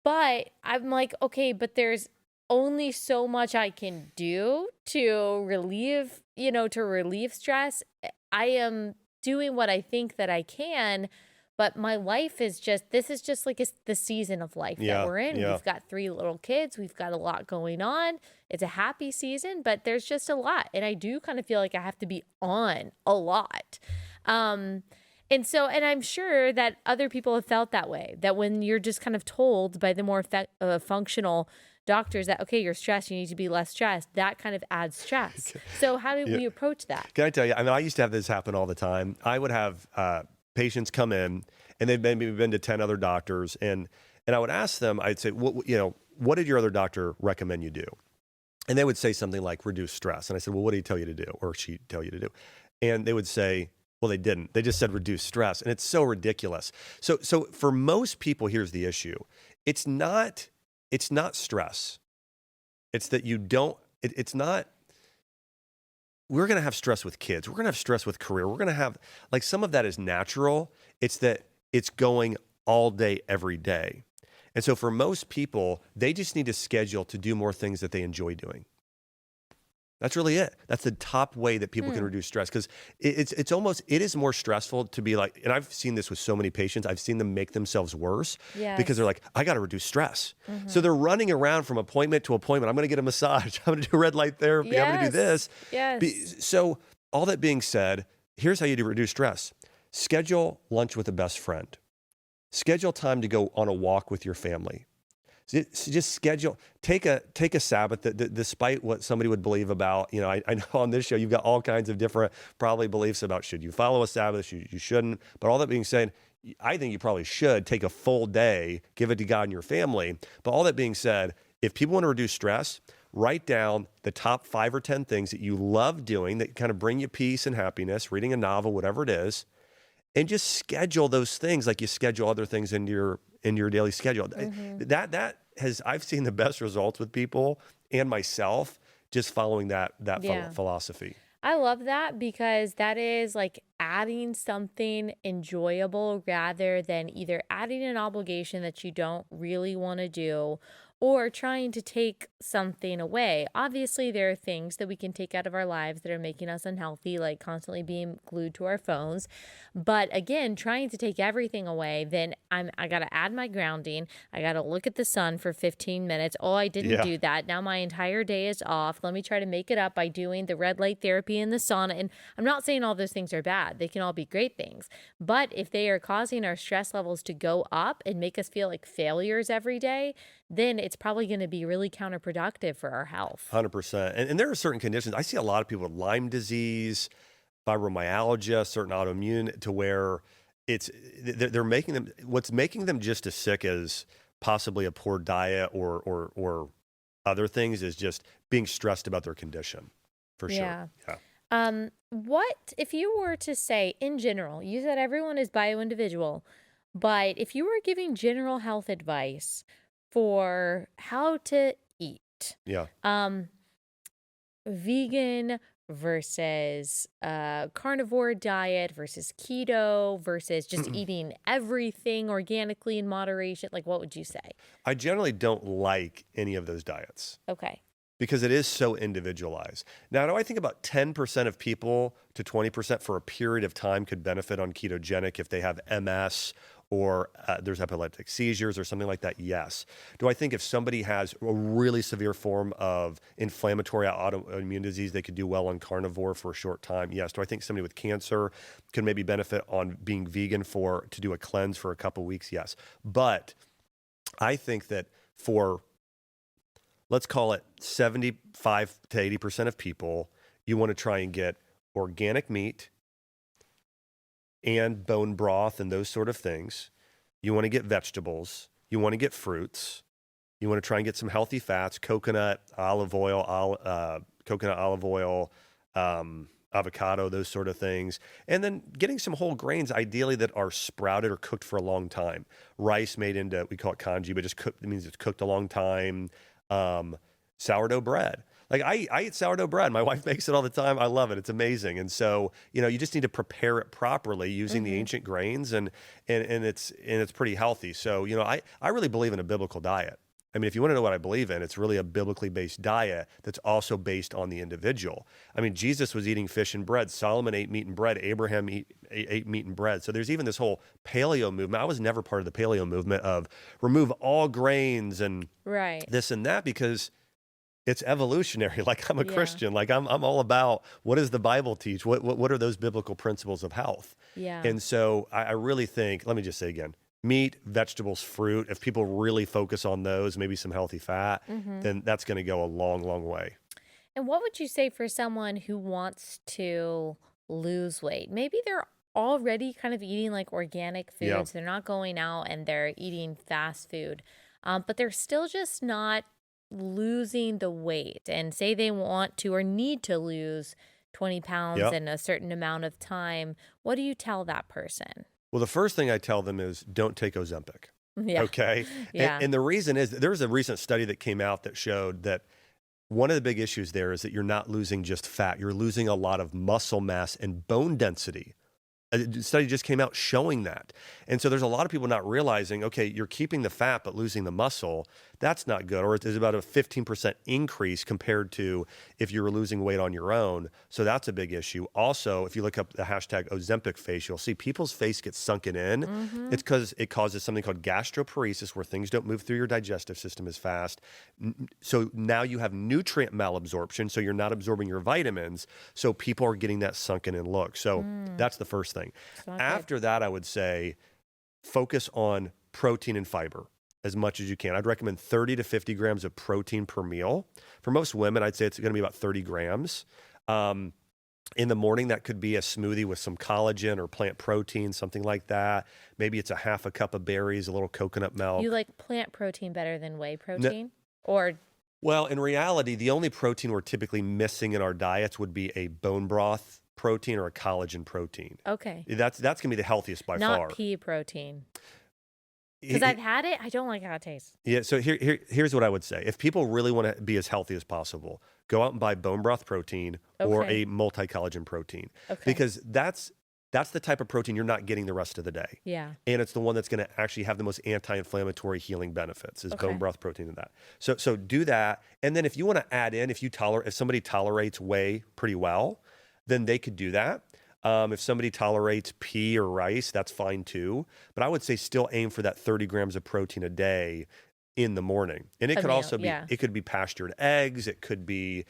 But I'm like, okay, but there's only so much I can do to relieve stress. I am doing what I think that I can, but my life is this is just like the season of life that we're in. We've got 3 little kids. We've got a lot going on. It's a happy season, but there's just a lot. And I do kind of feel like I have to be on a lot. And I'm sure that other people have felt that way, that when you're just kind of told by the more functional doctors that, okay, you're stressed, you need to be less stressed, that kind of adds stress. So how do we approach that? Can I tell you, I mean, I used to have this happen all the time. I would have patients come in, and they've maybe been to 10 other doctors, and I would ask them, I'd say, what did your other doctor recommend you do? And they would say something like reduce stress. And I said, well, what did he tell you to do, or she tell you to do? And they would say, well, they didn't. They just said reduce stress. And it's so ridiculous. So for most people, here's the issue. It's not stress. It's that you don't, it's not, we're going to have stress with kids. We're going to have stress with career. We're going to have, like, some of that is natural. It's that it's going all day, every day. And so for most people, they just need to schedule to do more things that they enjoy doing. That's really it. That's the top way that people can reduce stress, because it is more stressful to be like, and I've seen this with so many patients, I've seen them make themselves worse because they're like, I got to reduce stress. So they're running around from appointment to appointment. I'm going to get a massage. I'm going to do red light therapy. I'm going to do this. So all that being said, here's how you reduce stress. Schedule lunch with a best friend. Schedule time to go on a walk with your family. Just schedule, take a Sabbath, despite what somebody would believe about, I know on this show, you've got all kinds of different probably beliefs about, should you follow a Sabbath, you shouldn't. But all that being said, I think you probably should take a full day, give it to God and your family. But all that being said, if people want to reduce stress, write down the top 5 or 10 things that you love doing that kind of bring you peace and happiness, reading a novel, whatever it is, and just schedule those things like you schedule other things into your daily schedule. That has, I've seen the best results with people and myself just following that philosophy. I love that, because that is like adding something enjoyable rather than either adding an obligation that you don't really want to do, or trying to take something away. Obviously, there are things that we can take out of our lives that are making us unhealthy, like constantly being glued to our phones. But again, trying to take everything away, then I got to add my grounding. I got to look at the sun for 15 minutes. Oh, I didn't Yeah. do that. Now my entire day is off. Let me try to make it up by doing the red light therapy in the sauna. And I'm not saying all those things are bad. They can all be great things. But if they are causing our stress levels to go up and make us feel like failures every day, then it's probably going to be really counterproductive for our health. 100%. And there are certain conditions. I see a lot of people with Lyme disease, fibromyalgia, certain autoimmune, to where they're making them, what's making them just as sick as possibly a poor diet or other things is just being stressed about their condition, for Yeah. sure. Yeah. What if you were to say in general, you said everyone is bio-individual, but if you were giving general health advice for how to eat, Yeah. vegan versus carnivore diet versus keto versus just eating everything organically in moderation, like what would you say? I generally don't like any of those diets, Okay. because it is so individualized. Now, do I think about 10% of people to 20% for a period of time could benefit on ketogenic if they have MS or there's epileptic seizures or something like that? Yes. Do I think if somebody has a really severe form of inflammatory autoimmune disease, they could do well on carnivore for a short time? Yes. Do I think somebody with cancer could maybe benefit on being vegan to do a cleanse for a couple weeks? Yes. But I think that for, let's call it 75 to 80% of people, you want to try and get organic meat and bone broth and those sort of things. You want to get vegetables. You want to get fruits. You want to try and get some healthy fats, coconut, olive oil, avocado, those sort of things. And then getting some whole grains, ideally that are sprouted or cooked for a long time. Rice made into, we call it kanji, but just cooked, it means it's cooked a long time. Sourdough bread. Like I eat sourdough bread. My wife makes it all the time. I love it. It's amazing. And so, you just need to prepare it properly using the ancient grains and it's pretty healthy. So, I really believe in a biblical diet. I mean, if you want to know what I believe in, it's really a biblically based diet that's also based on the individual. I mean, Jesus was eating fish and bread. Solomon ate meat and bread. Abraham ate meat and bread. So there's even this whole paleo movement. I was never part of the paleo movement of remove all grains and Right. this and that, because it's evolutionary. Like I'm a Yeah. Christian. Like I'm all about, what does the Bible teach? What are those biblical principles of health? Yeah. And so I really think, let me just say again, meat, vegetables, fruit, if people really focus on those, maybe some healthy fat, then that's going to go a long, long way. And what would you say for someone who wants to lose weight? Maybe they're already kind of eating like organic Yeah. foods. They're not going out and they're eating fast food, but they're still just not losing the weight. And say they want to or need to lose 20 pounds Yep. in a certain amount of time. What do you tell that person? Well, the first thing I tell them is don't take Ozempic. Yeah. Okay. Yeah. And the reason is there was a recent study that came out that showed that one of the big issues there is that you're not losing just fat. You're losing a lot of muscle mass and bone density. A study just came out showing that. And so there's a lot of people not realizing, okay, you're keeping the fat but losing the muscle. That's not good. Or it's about a 15% increase compared to if you were losing weight on your own. So that's a big issue. Also, if you look up the hashtag Ozempic face, you'll see people's face gets sunken in. It's because it causes something called gastroparesis, where things don't move through your digestive system as fast. So now you have nutrient malabsorption, so you're not absorbing your vitamins. So people are getting that sunken in look. So that's the first thing. It's not good. After that, I would say focus on protein and fiber as much as you can. I'd recommend 30 to 50 grams of protein per meal. For most women, I'd say it's going to be about 30 grams. In the morning, that could be a smoothie with some collagen or plant protein, something like that. Maybe it's a half a cup of berries, a little coconut milk. You like plant protein better than whey protein? Or Well, in reality, the only protein we're typically missing in our diets would be a bone broth protein or a collagen protein. okay, That's going to be the healthiest by not far. pea protein. Because I've had it, I don't like how it tastes. Yeah, so here's what I would say. If people really want to be as healthy as possible, go out and buy bone broth protein or Okay. a multi-collagen protein. Okay. Because that's that's the type of protein you're not getting the rest of the day. Yeah. And it's the one that's going to actually have the most anti-inflammatory healing benefits is bone broth protein in that. So do that. And then if you want to add in, if somebody tolerates whey pretty well, then they could do that. If somebody tolerates pea or rice, that's fine too. But I would say still aim for that 30 grams of protein a day in the morning. And it could also be, it could be pastured eggs. It could be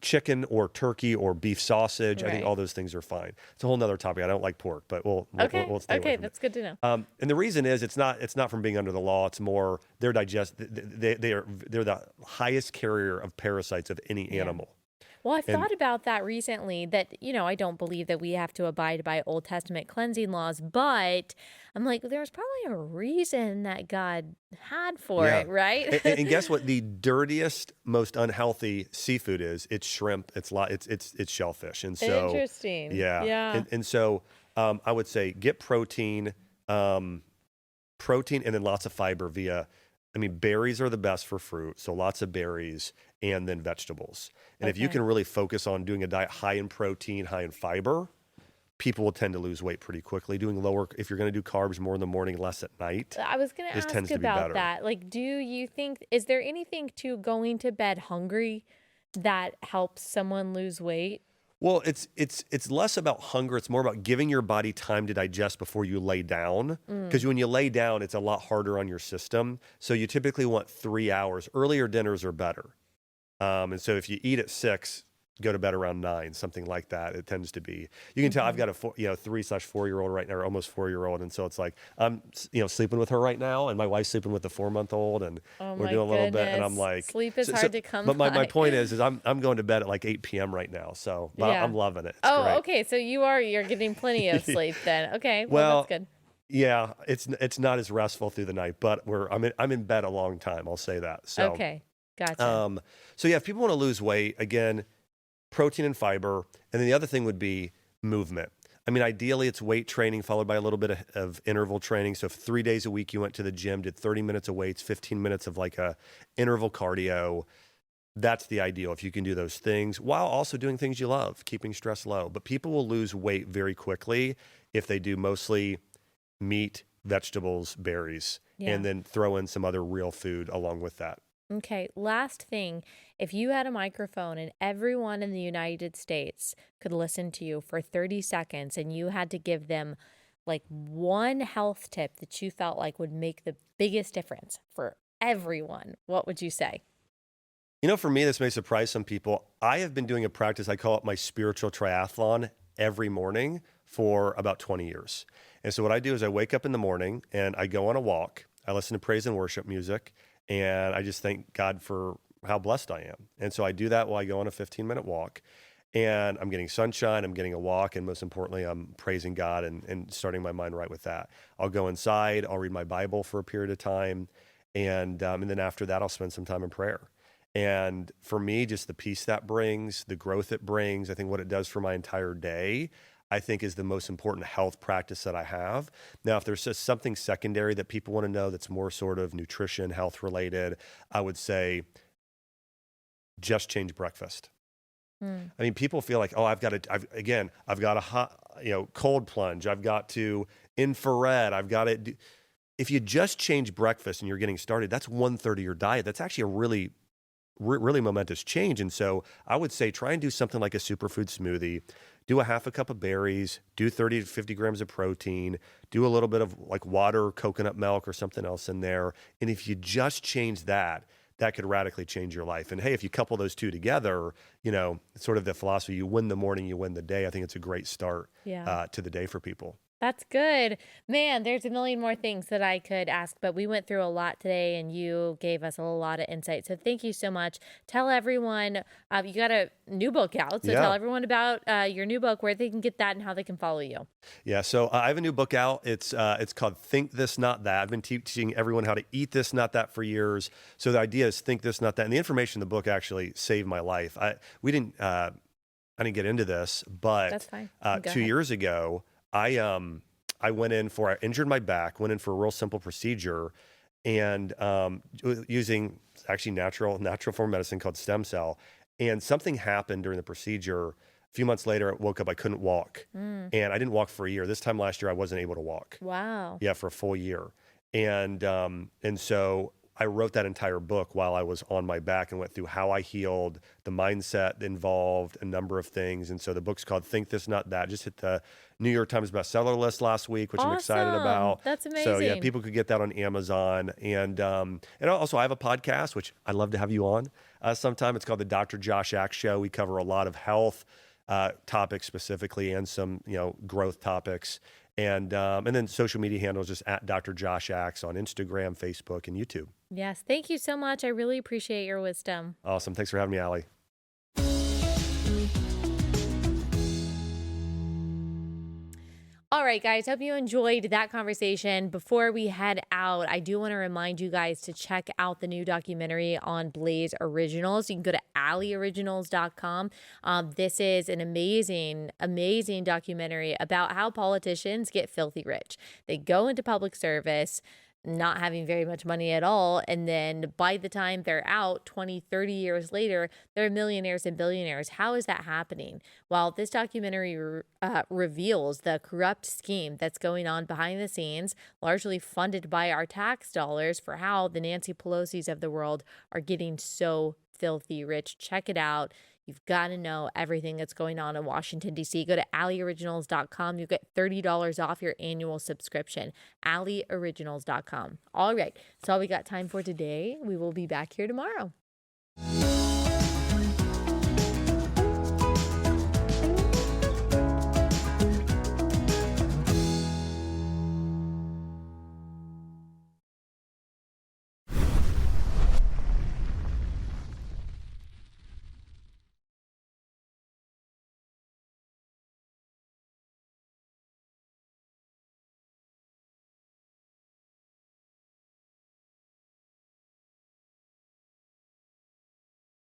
chicken or turkey or beef sausage. I think all those things are fine. It's a whole nother topic. I don't like pork, but we'll stay away from it. That's good to know. And the reason is it's not from being under the law. It's more they're the highest carrier of parasites of any animal. Well, I've thought about that recently that, I don't believe that we have to abide by Old Testament cleansing laws, but I'm like, there's probably a reason that God had for it, right? And guess what? The dirtiest, most unhealthy seafood is? It's shrimp. It's shellfish. And so, interesting. Yeah. And so I would say get protein, and then lots of fiber berries are the best for fruit. So lots of berries and then vegetables. And if you can really focus on doing a diet high in protein, high in fiber, people will tend to lose weight pretty quickly. Doing lower, if you're going to do carbs more in the morning, less at night. I was going to ask about that. Like, do you think, is there anything to going to bed hungry that helps someone lose weight? Well, it's less about hunger. It's more about giving your body time to digest before you lay down. Because when you lay down, it's a lot harder on your system. So you typically want 3 hours. Earlier dinners are better. And so if you eat at 6, go to bed around 9, something like that. It tends to be. You can tell I've got a 3/4-year-old right now, or almost 4-year-old, and so it's like I'm sleeping with her right now, and my wife's sleeping with the 4-month-old, and we're doing a little bit, and I'm like, sleep is hard to come by. But my point is I'm going to bed at like 8 p.m. right now, so I'm loving it. It's great. Okay, so you're getting plenty of sleep then. Okay, well that's good. Yeah, it's not as restful through the night, but I'm in bed a long time. I'll say that. So okay, gotcha. So if people want to lose weight, again, protein and fiber. And then the other thing would be movement. Ideally it's weight training followed by a little bit of interval training. So if 3 days a week you went to the gym, did 30 minutes of weights, 15 minutes of like a interval cardio, that's the ideal. If you can do those things while also doing things you love, keeping stress low. But people will lose weight very quickly if they do mostly meat, vegetables, berries, and then throw in some other real food along with that. Okay, last thing. If you had a microphone and everyone in the United States could listen to you for 30 seconds and you had to give them like one health tip that you felt like would make the biggest difference for everyone, what would you say? For me, this may surprise some people. I have been doing a practice, I call it my spiritual triathlon, every morning for about 20 years. And so what I do is I wake up in the morning and I go on a walk. I listen to praise and worship music. And I just thank God for how blessed I am. And so I do that while I go on a 15-minute walk. And I'm getting sunshine, I'm getting a walk, and most importantly, I'm praising God and starting my mind right with that. I'll go inside, I'll read my Bible for a period of time, and then after that, I'll spend some time in prayer. And for me, just the peace that brings, the growth it brings, I think what it does for my entire day, I think is the most important health practice that I have. Now, if there's just something secondary that people want to know that's more sort of nutrition, health related, I would say just change breakfast. People feel like, I've got a hot, cold plunge. I've got to infrared. I've got to. If you just change breakfast and you're getting started, that's 1/3 of your diet. That's actually a really momentous change. And so I would say try and do something like a superfood smoothie, do a half a cup of berries, do 30 to 50 grams of protein, do a little bit of like water, coconut milk or something else in there. And if you just change that could radically change your life. And hey, if you couple those two together, sort of the philosophy, you win the morning, you win the day. I think it's a great start to the day for people. That's good. Man, there's a million more things that I could ask, but we went through a lot today and you gave us a lot of insight. So thank you so much. Tell everyone, you got a new book out. So tell everyone about your new book, where they can get that and how they can follow you. Yeah, so I have a new book out. It's called Think This, Not That. I've been teaching everyone how to eat this, not that for years. So the idea is think this, not that. And the information in the book actually saved my life. I didn't get into this, but that's fine. 2 years ago, I injured my back, went in for a real simple procedure, and using actually natural form of medicine called stem cell. And something happened during the procedure few months later, I woke up, I couldn't walk. Mm. And I didn't walk for a year. This time last year, I wasn't able to walk. Wow. Yeah, for a full year. And so I wrote that entire book while I was on my back and went through how I healed, the mindset involved, a number of things. And so the book's called Think This, Not That. Just hit the New York Times bestseller list last week, which I'm excited Awesome. about. That's So yeah, amazing. people could get that on Amazon. And also I have a podcast, which I'd love to have you on sometime. It's called the Dr. Josh Axe Show. We cover a lot of health topics specifically and some, growth topics. And then social media handles just at Dr. Josh Axe on Instagram, Facebook, and YouTube. Yes. Thank you so much. I really appreciate your wisdom. Awesome. Thanks for having me, Allie. All right, guys, hope you enjoyed that conversation. Before we head out, I do want to remind you guys to check out the new documentary on Blaze Originals. You can go to allieoriginals.com. This is an amazing, amazing documentary about how politicians get filthy rich. They go into public service, not having very much money at all. And then by the time they're out 20, 30 years later, they're millionaires and billionaires. How is that happening? Well, this documentary reveals the corrupt scheme that's going on behind the scenes, largely funded by our tax dollars, for how the Nancy Pelosi's of the world are getting so filthy rich. Check it out. You've got to know everything that's going on in Washington, D.C. Go to allieoriginals.com. You get $30 off your annual subscription. allieoriginals.com. All right. That's all we got time for today. We will be back here tomorrow.